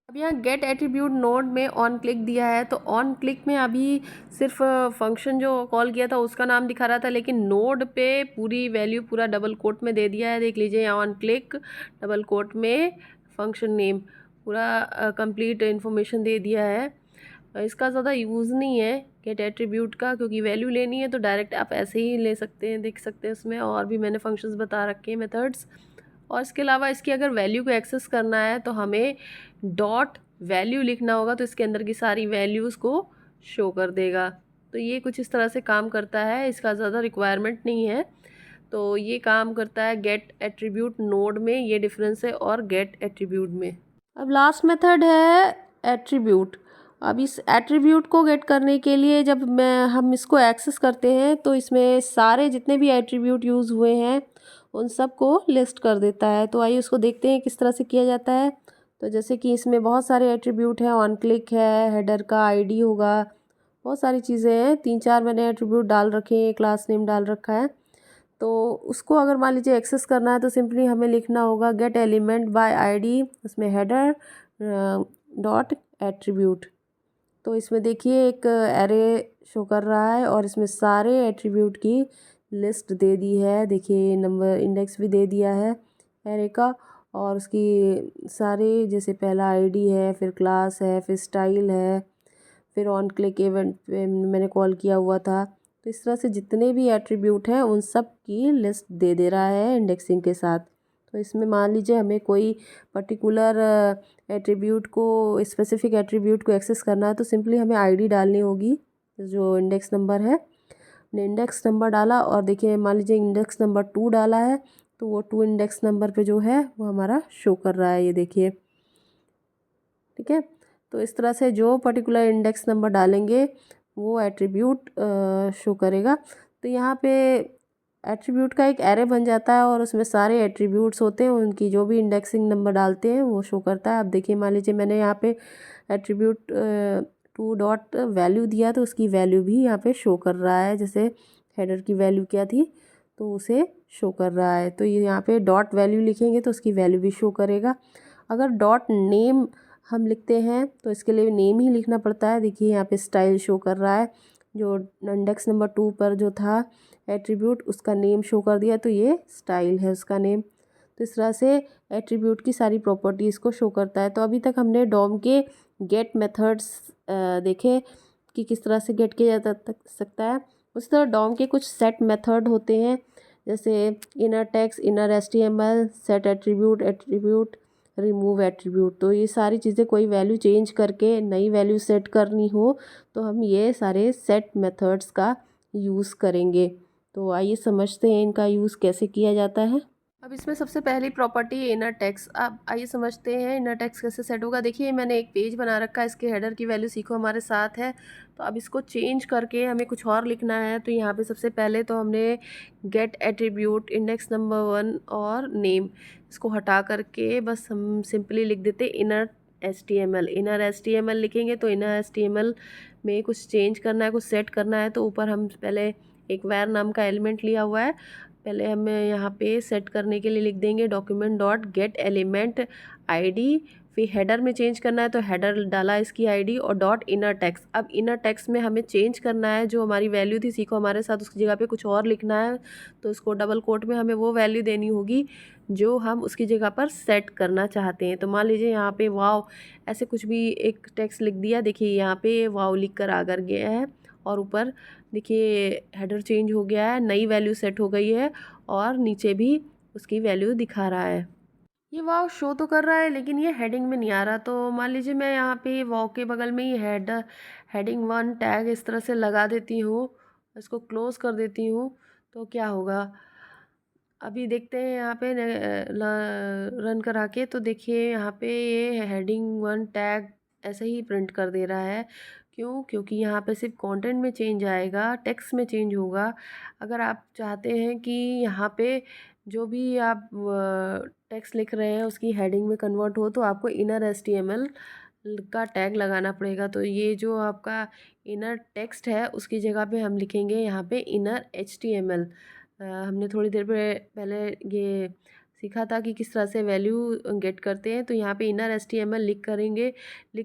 अब यहाँ गेट एट्रीब्यूट नोड में ऑन क्लिक दिया है तो ऑन क्लिक में अभी सिर्फ फंक्शन जो कॉल किया था उसका नाम दिखा रहा था, लेकिन नोड पे पूरी वैल्यू पूरा डबल कोट में दे दिया है। देख लीजिए यहाँ ऑन क्लिक डबल कोट में फंक्शन नेम पूरा कंप्लीट इन्फॉर्मेशन दे दिया है। इसका ज़्यादा यूज़ नहीं है गेट एट्रीब्यूट का, क्योंकि वैल्यू लेनी है तो डायरेक्ट आप ऐसे ही ले सकते हैं, देख सकते हैं उसमें और भी मैंने फंक्शंस बता रखे हैं मेथड्स। और इसके अलावा इसकी अगर वैल्यू को एक्सेस करना है तो हमें डॉट वैल्यू लिखना होगा, तो इसके अंदर की सारी वैल्यूज़ को शो कर देगा। तो ये कुछ इस तरह से काम करता है, इसका ज़्यादा रिक्वायरमेंट नहीं है। तो ये काम करता है गेट एट्रीब्यूट नोड में, ये डिफरेंस है और गेट एट्रीब्यूट में। अब लास्ट मेथड है एट्रीब्यूट। अब इस एट्रीब्यूट को गेट करने के लिए जब हम इसको एक्सेस करते हैं तो इसमें सारे जितने भी एट्रीब्यूट यूज़ हुए हैं उन सब को लिस्ट कर देता है। तो आइए उसको देखते हैं किस तरह से किया जाता है। तो जैसे कि इसमें बहुत सारे एट्रीब्यूट हैं, ऑन क्लिक है, हेडर का ID होगा, बहुत सारी चीज़ें हैं, 3-4 मैंने एट्रीब्यूट डाल रखे हैं, क्लास नेम डाल रखा है। तो उसको अगर मान लीजिए एक्सेस करना है तो सिंपली हमें लिखना होगा गेट एलिमेंट बाय ID, उसमें हेडर डॉट एट्रीब्यूट। तो इसमें देखिए एक एरे शो कर रहा है और इसमें सारे एट्रीब्यूट की लिस्ट दे दी है। देखिए नंबर इंडेक्स भी दे दिया है एरे का, और उसकी सारे जैसे पहला ID है, फिर क्लास है, फिर स्टाइल है, फिर ऑन क्लिक इवेंट पे मैंने कॉल किया हुआ था। तो इस तरह से जितने भी एट्रीब्यूट हैं उन सब की लिस्ट दे दे रहा है इंडेक्सिंग के साथ। तो इसमें मान लीजिए हमें कोई पर्टिकुलर एट्रीब्यूट को, स्पेसिफिक एट्रीब्यूट को एक्सेस करना है तो सिंपली हमें ID डालनी होगी, जो इंडेक्स नंबर है। ने इंडेक्स नंबर डाला और देखिए मान लीजिए इंडेक्स नंबर 2 डाला है तो वो 2 इंडेक्स नंबर पे जो है वो हमारा शो कर रहा है, ये देखिए, ठीक है। तो इस तरह से जो पर्टिकुलर इंडेक्स नंबर डालेंगे वो एट्रीब्यूट शो करेगा। तो यहाँ पे एट्रीब्यूट का एक एरे बन जाता है और उसमें सारे एट्रीब्यूट्स होते हैं, उनकी जो भी इंडेक्सिंग नंबर डालते हैं वो शो करता है। अब देखिए मान लीजिए मैंने यहाँ पे एट्रीब्यूट 2 डॉट वैल्यू दिया तो उसकी वैल्यू भी यहाँ पे शो कर रहा है। जैसे हेडर की वैल्यू क्या थी तो उसे शो कर रहा है। तो ये यहाँ पे डॉट वैल्यू लिखेंगे तो उसकी वैल्यू भी शो करेगा। अगर डॉट नेम हम लिखते हैं तो इसके लिए नेम ही लिखना पड़ता है। देखिए यहाँ पे स्टाइल शो कर रहा है, जो इंडेक्स नंबर 2 पर जो था एट्रीब्यूट उसका नेम शो कर दिया, तो ये स्टाइल है उसका नेम। तो इस तरह से एट्रीब्यूट की सारी प्रॉपर्टीज़ को शो करता है। तो अभी तक हमने डॉम के गेट मेथड्स देखे कि किस तरह से गेट किया जा सकता है। उस तरह डॉम के कुछ सेट मेथड होते हैं, जैसे inner text, inner HTML, set attribute, attribute, remove attribute. तो ये सारी चीज़ें कोई वैल्यू चेंज करके नई वैल्यू सेट करनी हो तो हम ये सारे सेट मेथड्स का यूज़ करेंगे। तो आइए समझते हैं इनका यूज़ कैसे किया जाता है। अब इसमें सबसे पहली प्रॉपर्टी है इनर टेक्स्ट। अब आइए समझते हैं इनर टेक्स्ट कैसे सेट होगा। देखिए मैंने एक पेज बना रखा है, इसके हेडर की वैल्यू सीखो हमारे साथ है। तो अब इसको चेंज करके हमें कुछ और लिखना है। तो यहाँ पे सबसे पहले तो हमने गेट एट्रीब्यूट, इंडेक्स नंबर 1 और नेम, इसको हटा करके बस हम सिंपली लिख देते इनर HTML। इनर HTML लिखेंगे तो इनर HTML में कुछ चेंज करना है, कुछ सेट करना है। तो ऊपर हम पहले एक वैर नाम का एलिमेंट लिया हुआ है, पहले हमें यहाँ पे सेट करने के लिए लिख देंगे document dot get element ID. फिर हेडर में चेंज करना है तो हेडर डाला इसकी आईडी और डॉट इनर टेक्स्ट। अब इनर टेक्स्ट में हमें चेंज करना है, जो हमारी वैल्यू थी सीखो हमारे साथ, उसकी जगह पे कुछ और लिखना है। तो उसको डबल कोट में हमें वो वैल्यू देनी होगी जो हम उसकी जगह पर सेट करना चाहते हैं। तो मान लीजिए यहाँ पे वाव ऐसे कुछ भी एक टेक्स्ट लिख दिया। देखिए यहाँ पे वाव लिख कर आ कर गया है और ऊपर देखिए हेडर चेंज हो गया है, नई वैल्यू सेट हो गई है और नीचे भी उसकी वैल्यू दिखा रहा है। ये वाव शो तो कर रहा है लेकिन ये हेडिंग में नहीं आ रहा। तो मान लीजिए मैं यहाँ पे वाव के बगल में ही हेडिंग 1 टैग इस तरह से लगा देती हूँ, इसको क्लोज कर देती हूँ। तो क्या होगा अभी देखते हैं यहाँ पे रन करा के। तो देखिए यहाँ पे ये हेडिंग 1 टैग ऐसे ही प्रिंट कर दे रहा है। क्यों? क्योंकि यहाँ पे सिर्फ कंटेंट में चेंज आएगा, टेक्स्ट में चेंज होगा। अगर आप चाहते हैं कि यहाँ पे जो भी आप टेक्स्ट लिख रहे हैं उसकी हेडिंग में कन्वर्ट हो तो आपको इनर एचटीएमएल का टैग लगाना पड़ेगा। तो ये जो आपका इनर टेक्स्ट है उसकी जगह पे हम लिखेंगे यहाँ पे इनर एचटीएमएल। हमने थोड़ी देर पहले ये सीखा था कि किस तरह से वैल्यू गेट करते हैं। तो यहाँ पे इनर HTML लिख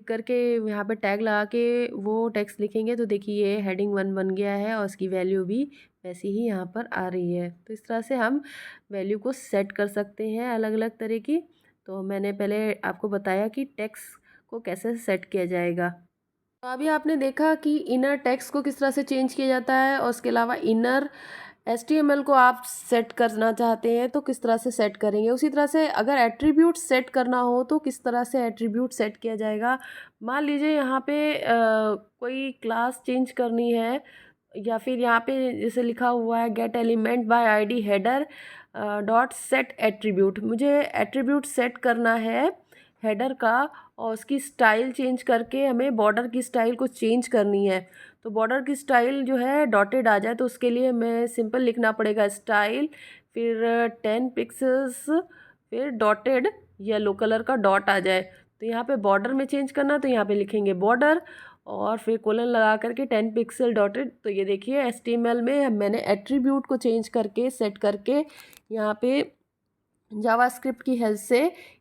करके यहाँ पे टैग लगा के वो टेक्स्ट लिखेंगे। तो देखिए ये हेडिंग 1 बन गया है और उसकी वैल्यू भी वैसी ही यहाँ पर आ रही है। तो इस तरह से हम वैल्यू को सेट कर सकते हैं अलग अलग तरह की। तो मैंने पहले आपको बताया कि टेक्स्ट को कैसे सेट किया जाएगा। तो अभी आपने देखा कि इनर टेक्स्ट को किस तरह से चेंज किया जाता है और उसके अलावा इनर HTML को आप सेट करना चाहते हैं तो किस तरह से सेट करेंगे। उसी तरह से अगर एट्रीब्यूट सेट करना हो तो किस तरह से एट्रीब्यूट सेट किया जाएगा। मान लीजिए यहाँ पे कोई क्लास चेंज करनी है या फिर यहाँ पे जैसे लिखा हुआ है gate element bye ID header dot set attribute. मुझे एट्रीब्यूट सेट करना है हेडर का और उसकी स्टाइल चेंज करके हमें बॉर्डर की स्टाइल को चेंज करनी है। तो बॉर्डर की स्टाइल जो है डॉटेड आ जाए तो उसके लिए मैं सिंपल लिखना पड़ेगा स्टाइल, फिर 10 पिक्सेल्स, फिर डॉटेड येलो कलर का डॉट आ जाए। तो यहाँ पे बॉर्डर में चेंज करना तो यहाँ पे लिखेंगे बॉर्डर और फिर कोलन लगा करके 10 पिक्सल डॉटेड। तो ये देखिए HTML में मैंने एट्रीब्यूट को चेंज करके सेट करके यहाँ पे जावास्क्रिप्ट की हेल्प से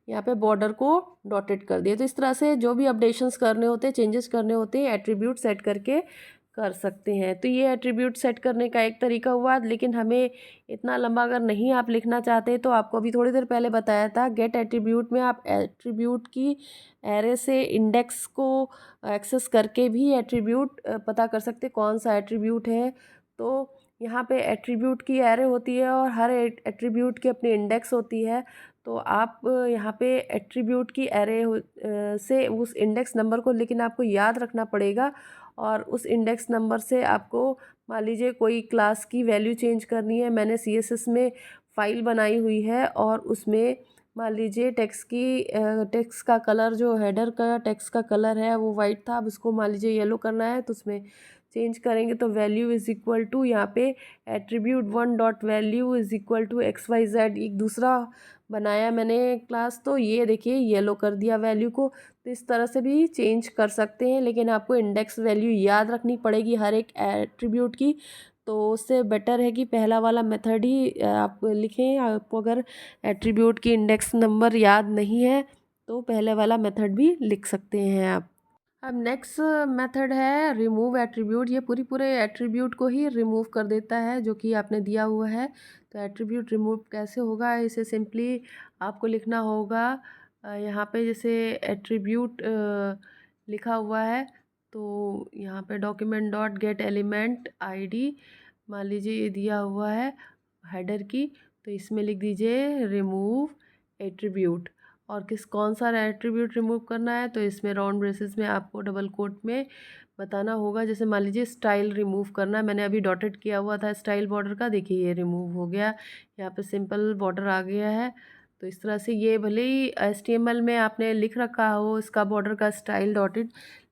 यहाँ पे बॉर्डर को डॉटेड कर दिया। तो इस तरह से जो भी अपडेशंस करने होते हैं, चेंजेस करने होते हैं, एट्रीब्यूट सेट करके कर सकते हैं। तो ये एट्रीब्यूट सेट करने का एक तरीका हुआ। लेकिन हमें इतना लंबा अगर नहीं आप लिखना चाहते तो आपको अभी थोड़ी देर पहले बताया था गेट एट्रीब्यूट में आप एट्रीब्यूट की एरे से इंडेक्स को एक्सेस करके भी एट्रीब्यूट पता कर सकते कौन सा एट्रीब्यूट है। तो यहाँ पे एट्रीब्यूट की एरे होती है और हर एट्रीब्यूट की अपनी इंडेक्स होती है। तो आप यहाँ पे एट्रीब्यूट की एरे से उस इंडेक्स नंबर को लेकिन आपको याद रखना पड़ेगा और उस इंडेक्स नंबर से आपको मान लीजिए कोई क्लास की वैल्यू चेंज करनी है। मैंने CSS में फ़ाइल बनाई हुई है और उसमें मान लीजिए टेक्स्ट का कलर जो हेडर का टेक्स्ट का कलर है वो वाइट था, अब उसको मान लीजिए येलो करना है तो उसमें चेंज करेंगे। तो वैल्यू इज़ इक्वल टू यहाँ पे attribute 1 dot value is equal to XYZ एक दूसरा बनाया मैंने क्लास। तो ये देखिए येलो कर दिया वैल्यू को। तो इस तरह से भी चेंज कर सकते हैं लेकिन आपको इंडेक्स वैल्यू याद रखनी पड़ेगी हर एक एट्रीब्यूट की। तो उससे बेटर है कि पहला वाला मेथड ही आप लिखें। आपको अगर एट्रीब्यूट की इंडेक्स नंबर याद नहीं है तो पहले वाला मेथड भी लिख सकते हैं आप। अब नेक्स्ट मेथड है रिमूव एट्रीब्यूट। ये पूरे एट्रीब्यूट को ही रिमूव कर देता है जो कि आपने दिया हुआ है। तो एट्रीब्यूट रिमूव कैसे होगा, इसे सिंपली आपको लिखना होगा यहाँ पे जैसे एट्रीब्यूट लिखा हुआ है तो यहाँ पे document dot get element ID मान लीजिए ये दिया हुआ है हेडर की, तो इसमें लिख दीजिए रिमूव एट्रीब्यूट। और कौन सा एट्रीब्यूट रिमूव करना है, तो इसमें राउंड ब्रेसेस में आपको डबल कोट में बताना होगा। जैसे मान लीजिए स्टाइल रिमूव करना है, मैंने अभी डॉटेड किया हुआ था स्टाइल बॉर्डर का, देखिए ये रिमूव हो गया, यहाँ पे सिंपल बॉर्डर आ गया है। तो इस तरह से ये भले ही HTML में आपने लिख रखा हो इसका बॉर्डर का स्टाइल डॉटेड,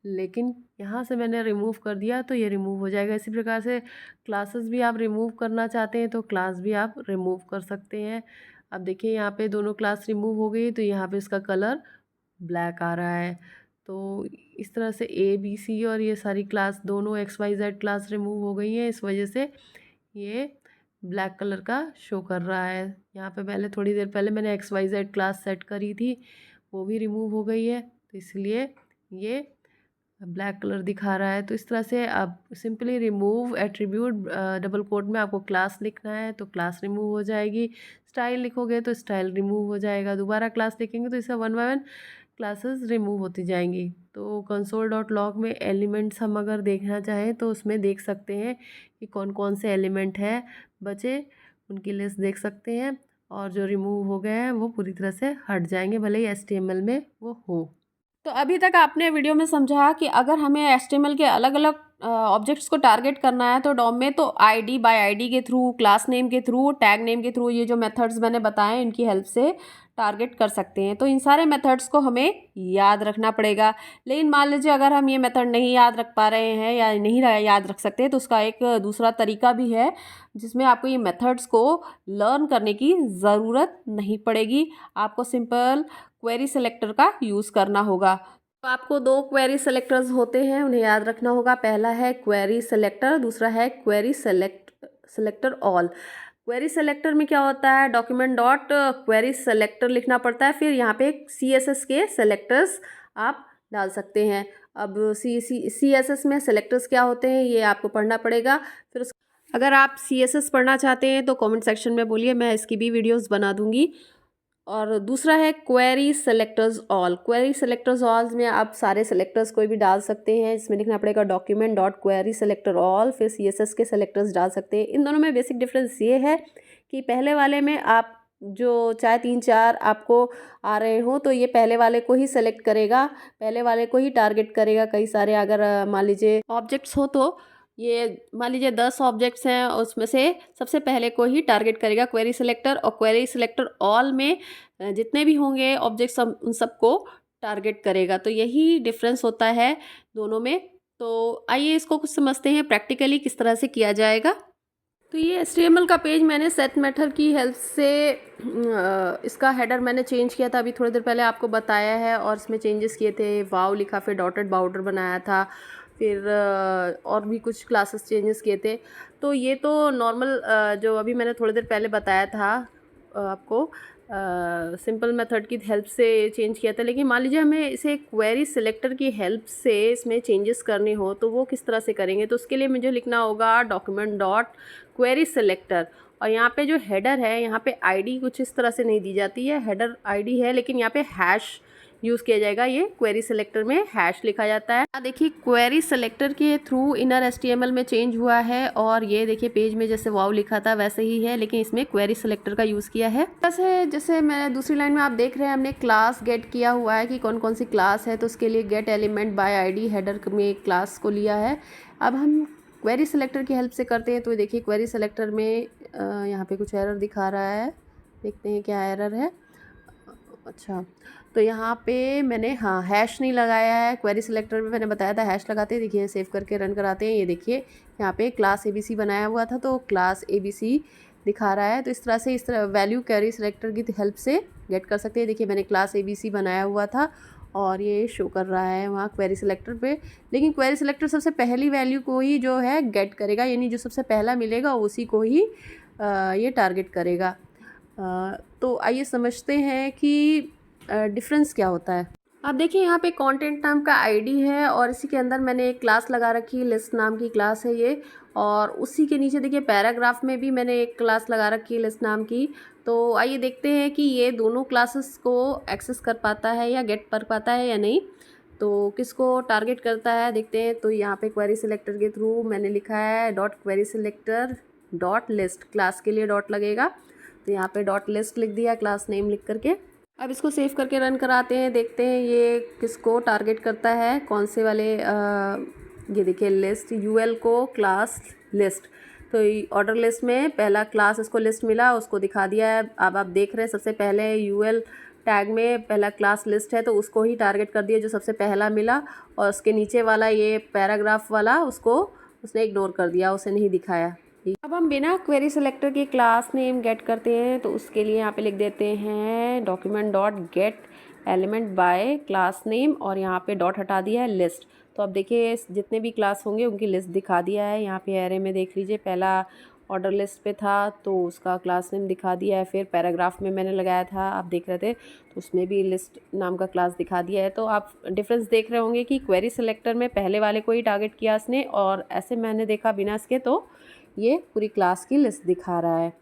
लेकिन यहाँ से मैंने रिमूव कर दिया तो ये रिमूव हो जाएगा। इसी प्रकार से क्लासेस भी आप रिमूव करना चाहते हैं तो क्लास भी आप रिमूव कर सकते हैं। अब देखिए यहाँ पे दोनों क्लास रिमूव हो गई तो यहाँ पे इसका कलर ब्लैक आ रहा है। तो इस तरह से ABC और ये सारी क्लास दोनों XYZ क्लास रिमूव हो गई हैं, इस वजह से ये ब्लैक कलर का शो कर रहा है। यहाँ पे पहले थोड़ी देर पहले मैंने XYZ क्लास सेट करी थी, वो भी रिमूव हो गई है, तो इसलिए ये ब्लैक कलर दिखा रहा है। तो इस तरह से आप simply remove attribute double quote में आपको क्लास लिखना है तो क्लास रिमूव हो जाएगी, स्टाइल लिखोगे तो स्टाइल रिमूव हो जाएगा, दोबारा क्लास लिखेंगे तो इससे 1 बाय 1 क्लासेस रिमूव होती जाएंगी। तो console.log में एलिमेंट्स हम अगर देखना चाहें तो उसमें देख सकते हैं कि कौन कौन से एलिमेंट हैं बचे, उनकी लिस्ट देख सकते हैं, और जो रिमूव हो गए हैं वो पूरी तरह से हट जाएंगे भले ही HTML में वो हो। तो अभी तक आपने वीडियो में समझा कि अगर हमें HTML के अलग अलग ऑब्जेक्ट्स को टारगेट करना है तो डॉम में तो ID बाय ID के थ्रू, क्लास नेम के थ्रू, टैग नेम के थ्रू, ये जो मेथड्स मैंने बताए इनकी हेल्प से टारगेट कर सकते हैं। तो इन सारे मेथड्स को हमें याद रखना पड़ेगा। लेकिन मान लीजिए अगर हम ये मेथड नहीं याद रख पा रहे हैं या नहीं याद रख सकते तो उसका एक दूसरा तरीका भी है जिसमें आपको ये मेथड्स को लर्न करने की ज़रूरत नहीं पड़ेगी। आपको सिंपल क्वेरी सेलेक्टर का यूज़ करना होगा। तो आपको 2 क्वेरी सेलेक्टर्स होते हैं, उन्हें याद रखना होगा। पहला है क्वेरी सेलेक्टर, दूसरा है query selector all. Query selector में क्या होता है, डॉक्यूमेंट डॉट क्वेरी सेलेक्टर लिखना पड़ता है, फिर यहाँ पे CSS के सेलेक्टर्स आप डाल सकते हैं। अब CSS में सेलेक्टर्स क्या होते हैं ये आपको पढ़ना पड़ेगा। फिर अगर आप CSS पढ़ना चाहते हैं तो कमेंट सेक्शन में बोलिए, मैं इसकी भी वीडियोस बना दूंगी। और दूसरा है query selectors all. Query selectors all में आप सारे सेलेक्टर्स कोई भी डाल सकते हैं। इसमें लिखना पड़ेगा document dot query selector all, फिर CSS के सेलेक्टर्स डाल सकते हैं। इन दोनों में बेसिक डिफरेंस ये है कि पहले वाले में आप जो चाहे 3-4 आपको आ रहे हो तो ये पहले वाले को ही सेलेक्ट करेगा, पहले वाले को ही टारगेट करेगा। कई सारे अगर मान लीजिए ऑब्जेक्ट्स हो तो ये मान लीजिए 10 ऑब्जेक्ट्स हैं, उसमें से सबसे पहले को ही टारगेट करेगा क्वेरी सेलेक्टर, और क्वेरी सेलेक्टर ऑल में जितने भी होंगे ऑब्जेक्ट्स उन सबको टारगेट करेगा। तो यही डिफरेंस होता है दोनों में। तो आइए इसको कुछ समझते हैं प्रैक्टिकली किस तरह से किया जाएगा। तो ये HTML का पेज मैंने सेट मेथड की हेल्प से इसका हेडर मैंने चेंज किया था, अभी थोड़ी देर पहले आपको बताया है, और इसमें चेंजेस किए थे, वाव लिखा, फिर डॉटेड बॉर्डर बनाया था, फिर और भी कुछ क्लासेस चेंजेस किए थे। तो ये तो नॉर्मल जो अभी मैंने थोड़ी देर पहले बताया था आपको सिंपल मेथड की हेल्प से चेंज किया था। लेकिन मान लीजिए हमें इसे क्वेरी सिलेक्टर की हेल्प से इसमें चेंजेस करने हो तो वो किस तरह से करेंगे। तो उसके लिए मुझे लिखना होगा डॉक्यूमेंट डॉट क्वेरी सिलेक्टर, और यहाँ पे जो हेडर है यहाँ पे ID कुछ इस तरह से नहीं दी जाती है, हेडर ID है, लेकिन यहाँ पे हैश यूज़ किया जाएगा। ये क्वेरी सेलेक्टर में हैश लिखा जाता है। देखिए क्वेरी सेलेक्टर के थ्रू इनर HTML में चेंज हुआ है, और ये देखिए पेज में जैसे वाव लिखा था वैसे ही है, लेकिन इसमें क्वेरी सेलेक्टर का यूज़ किया है। जैसे मैं दूसरी लाइन में आप देख रहे हैं हमने क्लास गेट किया हुआ है कि कौन कौन सी क्लास है, तो उसके लिए gate element bye ID header में क्लास को लिया है। अब हम क्वेरी सेलेक्टर की हेल्प से करते हैं। तो देखिए क्वेरी सेलेक्टर में यहाँ पे कुछ एरर दिखा रहा है, देखते हैं क्या एरर है। अच्छा, तो यहाँ पे मैंने हैश नहीं लगाया है। क्वेरी सिलेक्टर में मैंने बताया था हैश लगाते हैं। देखिए सेव करके रन कराते हैं, ये देखिए यहाँ पे क्लास ABC बनाया हुआ था तो क्लास ABC दिखा रहा है। तो इस तरह वैल्यू क्वेरी सिलेक्टर की हेल्प से गेट कर सकते हैं। देखिए मैंने क्लास ABC बनाया हुआ था और ये शो कर रहा है वहाँ क्वेरी सिलेक्टर पे। लेकिन क्वेरी सिलेक्टर सबसे पहली वैल्यू को ही जो है गेट करेगा, यानी जो सबसे पहला मिलेगा उसी को ही ये टारगेट करेगा। तो आइए समझते हैं कि डिफरेंस क्या होता है। अब देखिए यहाँ पे कंटेंट नाम का आईडी है और इसी के अंदर मैंने एक क्लास लगा रखी है, लिस्ट नाम की क्लास है ये। और उसी के नीचे देखिए पैराग्राफ में भी मैंने एक क्लास लगा रखी है लिस्ट नाम की। तो आइए देखते हैं कि ये दोनों क्लासेस को एक्सेस कर पाता है या गेट कर पाता है या नहीं, तो किसको टारगेट करता है देखते हैं। तो यहाँ पे क्वेरी सिलेक्टर के थ्रू मैंने लिखा है dot query selector dot list, class के लिए डॉट लगेगा, तो यहाँ पे डॉट लिस्ट लिख दिया क्लास नेम लिख करके। अब इसको सेव करके रन कराते हैं, देखते हैं ये किसको टारगेट करता है, कौन से वाले ये देखिए लिस्ट यूएल को क्लास लिस्ट। तो ऑर्डर लिस्ट में पहला क्लास इसको लिस्ट मिला, उसको दिखा दिया है। अब आप देख रहे हैं सबसे पहले यूएल टैग में पहला क्लास लिस्ट है तो उसको ही टारगेट कर दिया जो सबसे पहला मिला, और उसके नीचे वाला ये पैराग्राफ वाला उसको उसने इग्नोर कर दिया, उसे नहीं दिखाया। अब हम बिना क्वेरी सिलेक्टर के क्लास नेम गेट करते हैं, तो उसके लिए यहाँ पे लिख देते हैं document dot get element bye class name, और यहाँ पे डॉट हटा दिया है लिस्ट। तो अब देखिए जितने भी क्लास होंगे उनकी लिस्ट दिखा दिया है। यहाँ पे एरे में देख लीजिए पहला ऑर्डर लिस्ट पे था तो उसका क्लास नेम दिखा दिया है, फिर पैराग्राफ में मैंने लगाया था आप देख रहे थे तो उसमें भी लिस्ट नाम का क्लास दिखा दिया है। तो आप डिफरेंस देख रहे होंगे कि क्वेरी सिलेक्टर में पहले वाले को ही टारगेट किया इसने, और ऐसे मैंने देखा बिना इसके तो ये पूरी क्लास की लिस्ट दिखा रहा है।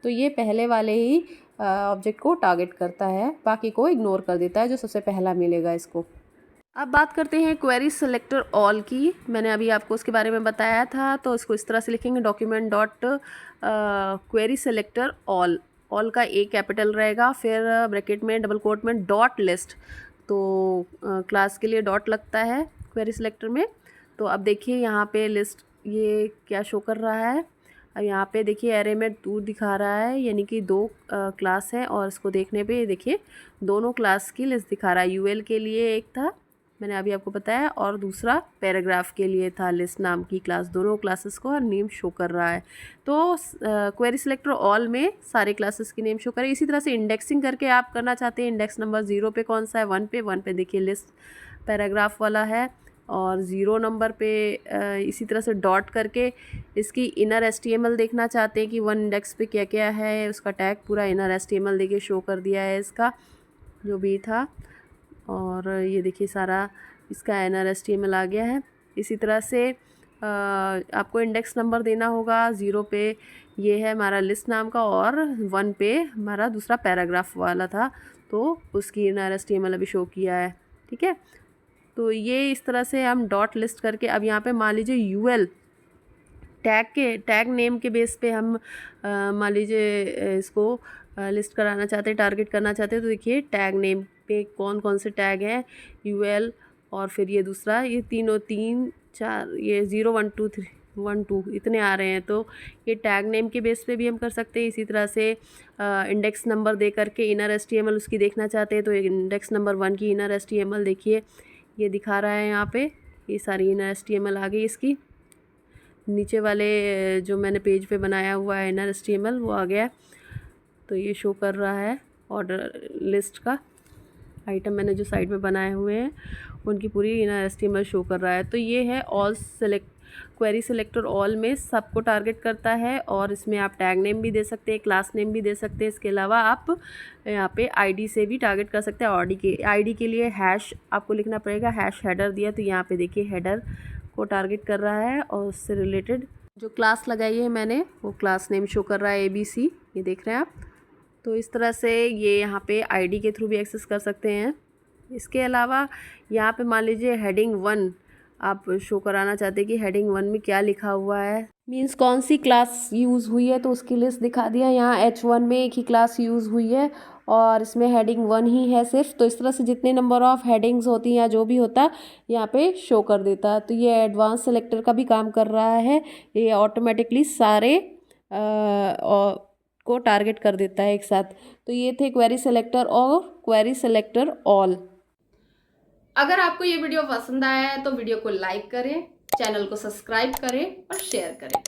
तो ये पहले वाले ही ऑब्जेक्ट को टारगेट करता है, बाकी को इग्नोर कर देता है जो सबसे पहला मिलेगा इसको। अब बात करते हैं क्वेरी सिलेक्टर ऑल की। मैंने अभी आपको उसके बारे में बताया था, तो इसको इस तरह से लिखेंगे document dot query selector all. All का ए कैपिटल रहेगा, फिर ब्रैकेट में डबल कोट में डॉट लिस्ट, तो क्लास के लिए डॉट लगता है क्वेरी सिलेक्टर में। तो अब देखिए यहाँ पे लिस्ट ये क्या शो कर रहा है। अब यहाँ पे देखिए एरे में 2 दिखा रहा है, यानी कि 2 क्लास है, और इसको देखने पे देखिए दोनों क्लास की लिस्ट दिखा रहा है। यूएल के लिए एक था मैंने अभी आपको बताया, और दूसरा पैराग्राफ के लिए था लिस्ट नाम की क्लास। दोनों क्लासेस को नेम शो कर रहा है। तो क्वेरी सिलेक्टर ऑल में सारे क्लासेस की नेम शो करे। इसी तरह से इंडेक्सिंग करके आप करना चाहते हैं, इंडेक्स नंबर 0 पे कौन सा है, 1 पे देखिए लिस्ट पैराग्राफ वाला है, और 0 नंबर पे इसी तरह से डॉट करके इसकी इनर HTML देखना चाहते हैं कि 1 इंडेक्स पे क्या क्या है, उसका टैग पूरा इनर HTML देखिए शो कर दिया है इसका जो भी था। और ये देखिए सारा इसका इनर HTML आ गया है। इसी तरह से आपको इंडेक्स नंबर देना होगा। 0 पे ये है हमारा लिस्ट नाम का, और 1 पे हमारा दूसरा पैराग्राफ वाला था, तो उसकी इनर HTML अभी शो किया है। ठीक है, तो ये इस तरह से हम डॉट लिस्ट करके, अब यहाँ पे मान लीजिए यूएल टैग नेम के बेस पे हम मान लीजिए इसको लिस्ट कराना चाहते हैं, टारगेट करना चाहते हैं। तो देखिए टैग नेम पे कौन कौन से टैग हैं, यूएल, और फिर ये दूसरा, ये तीनों 3 4 ये 0 1 2 3 1 2 इतने आ रहे हैं। तो ये टैग नेम के बेस पे भी हम कर सकते हैं। इसी तरह से इंडेक्स नंबर दे करके इनर HTML उसकी देखना चाहते हैं, तो इंडेक्स नंबर 1 की इनर HTML देखिए ये दिखा रहा है। यहाँ पे ये सारी इनर HTML आ गई इसकी। नीचे वाले जो मैंने पेज पे बनाया हुआ है इनर HTML वो आ गया, तो ये शो कर रहा है ऑर्डर लिस्ट का आइटम मैंने जो साइड में बनाए हुए हैं उनकी पूरी इनर HTML शो कर रहा है। तो ये है all select query selector all में सबको टारगेट करता है, और इसमें आप टैग नेम भी दे सकते हैं, क्लास नेम भी दे सकते हैं। इसके अलावा आप यहाँ पे आईडी से भी टारगेट कर सकते हैं। आईडी के लिए हैश आपको लिखना पड़ेगा, हैश हेडर दिया, तो यहाँ पे देखिए हेडर को टारगेट कर रहा है, और उससे रिलेटेड जो क्लास लगाई है मैंने वो क्लास नेम शो कर रहा है ABC, ये देख रहे हैं आप। तो इस तरह से ये यहाँ पे आईडी के थ्रू भी एक्सेस कर सकते हैं। इसके अलावा यहाँ पे मान लीजिए हेडिंग 1 आप शो कराना चाहते हैं कि हेडिंग 1 में क्या लिखा हुआ है, मीन्स कौन सी क्लास यूज़ हुई है, तो उसकी लिस्ट दिखा दिया। यहाँ H1 में एक ही क्लास यूज़ हुई है और इसमें हेडिंग 1 ही है सिर्फ। तो इस तरह से जितने नंबर ऑफ हेडिंग्स होती हैं या जो भी होता यहाँ पे शो कर देता। तो ये एडवांस सेलेक्टर का भी काम कर रहा है, ये ऑटोमेटिकली सारे को टारगेट कर देता है एक साथ। तो ये थे क्वेरी सेलेक्टर और क्वेरी सेलेक्टर ऑल। अगर आपको ये वीडियो पसंद आया है तो वीडियो को लाइक करें, चैनल को सब्सक्राइब करें और शेयर करें।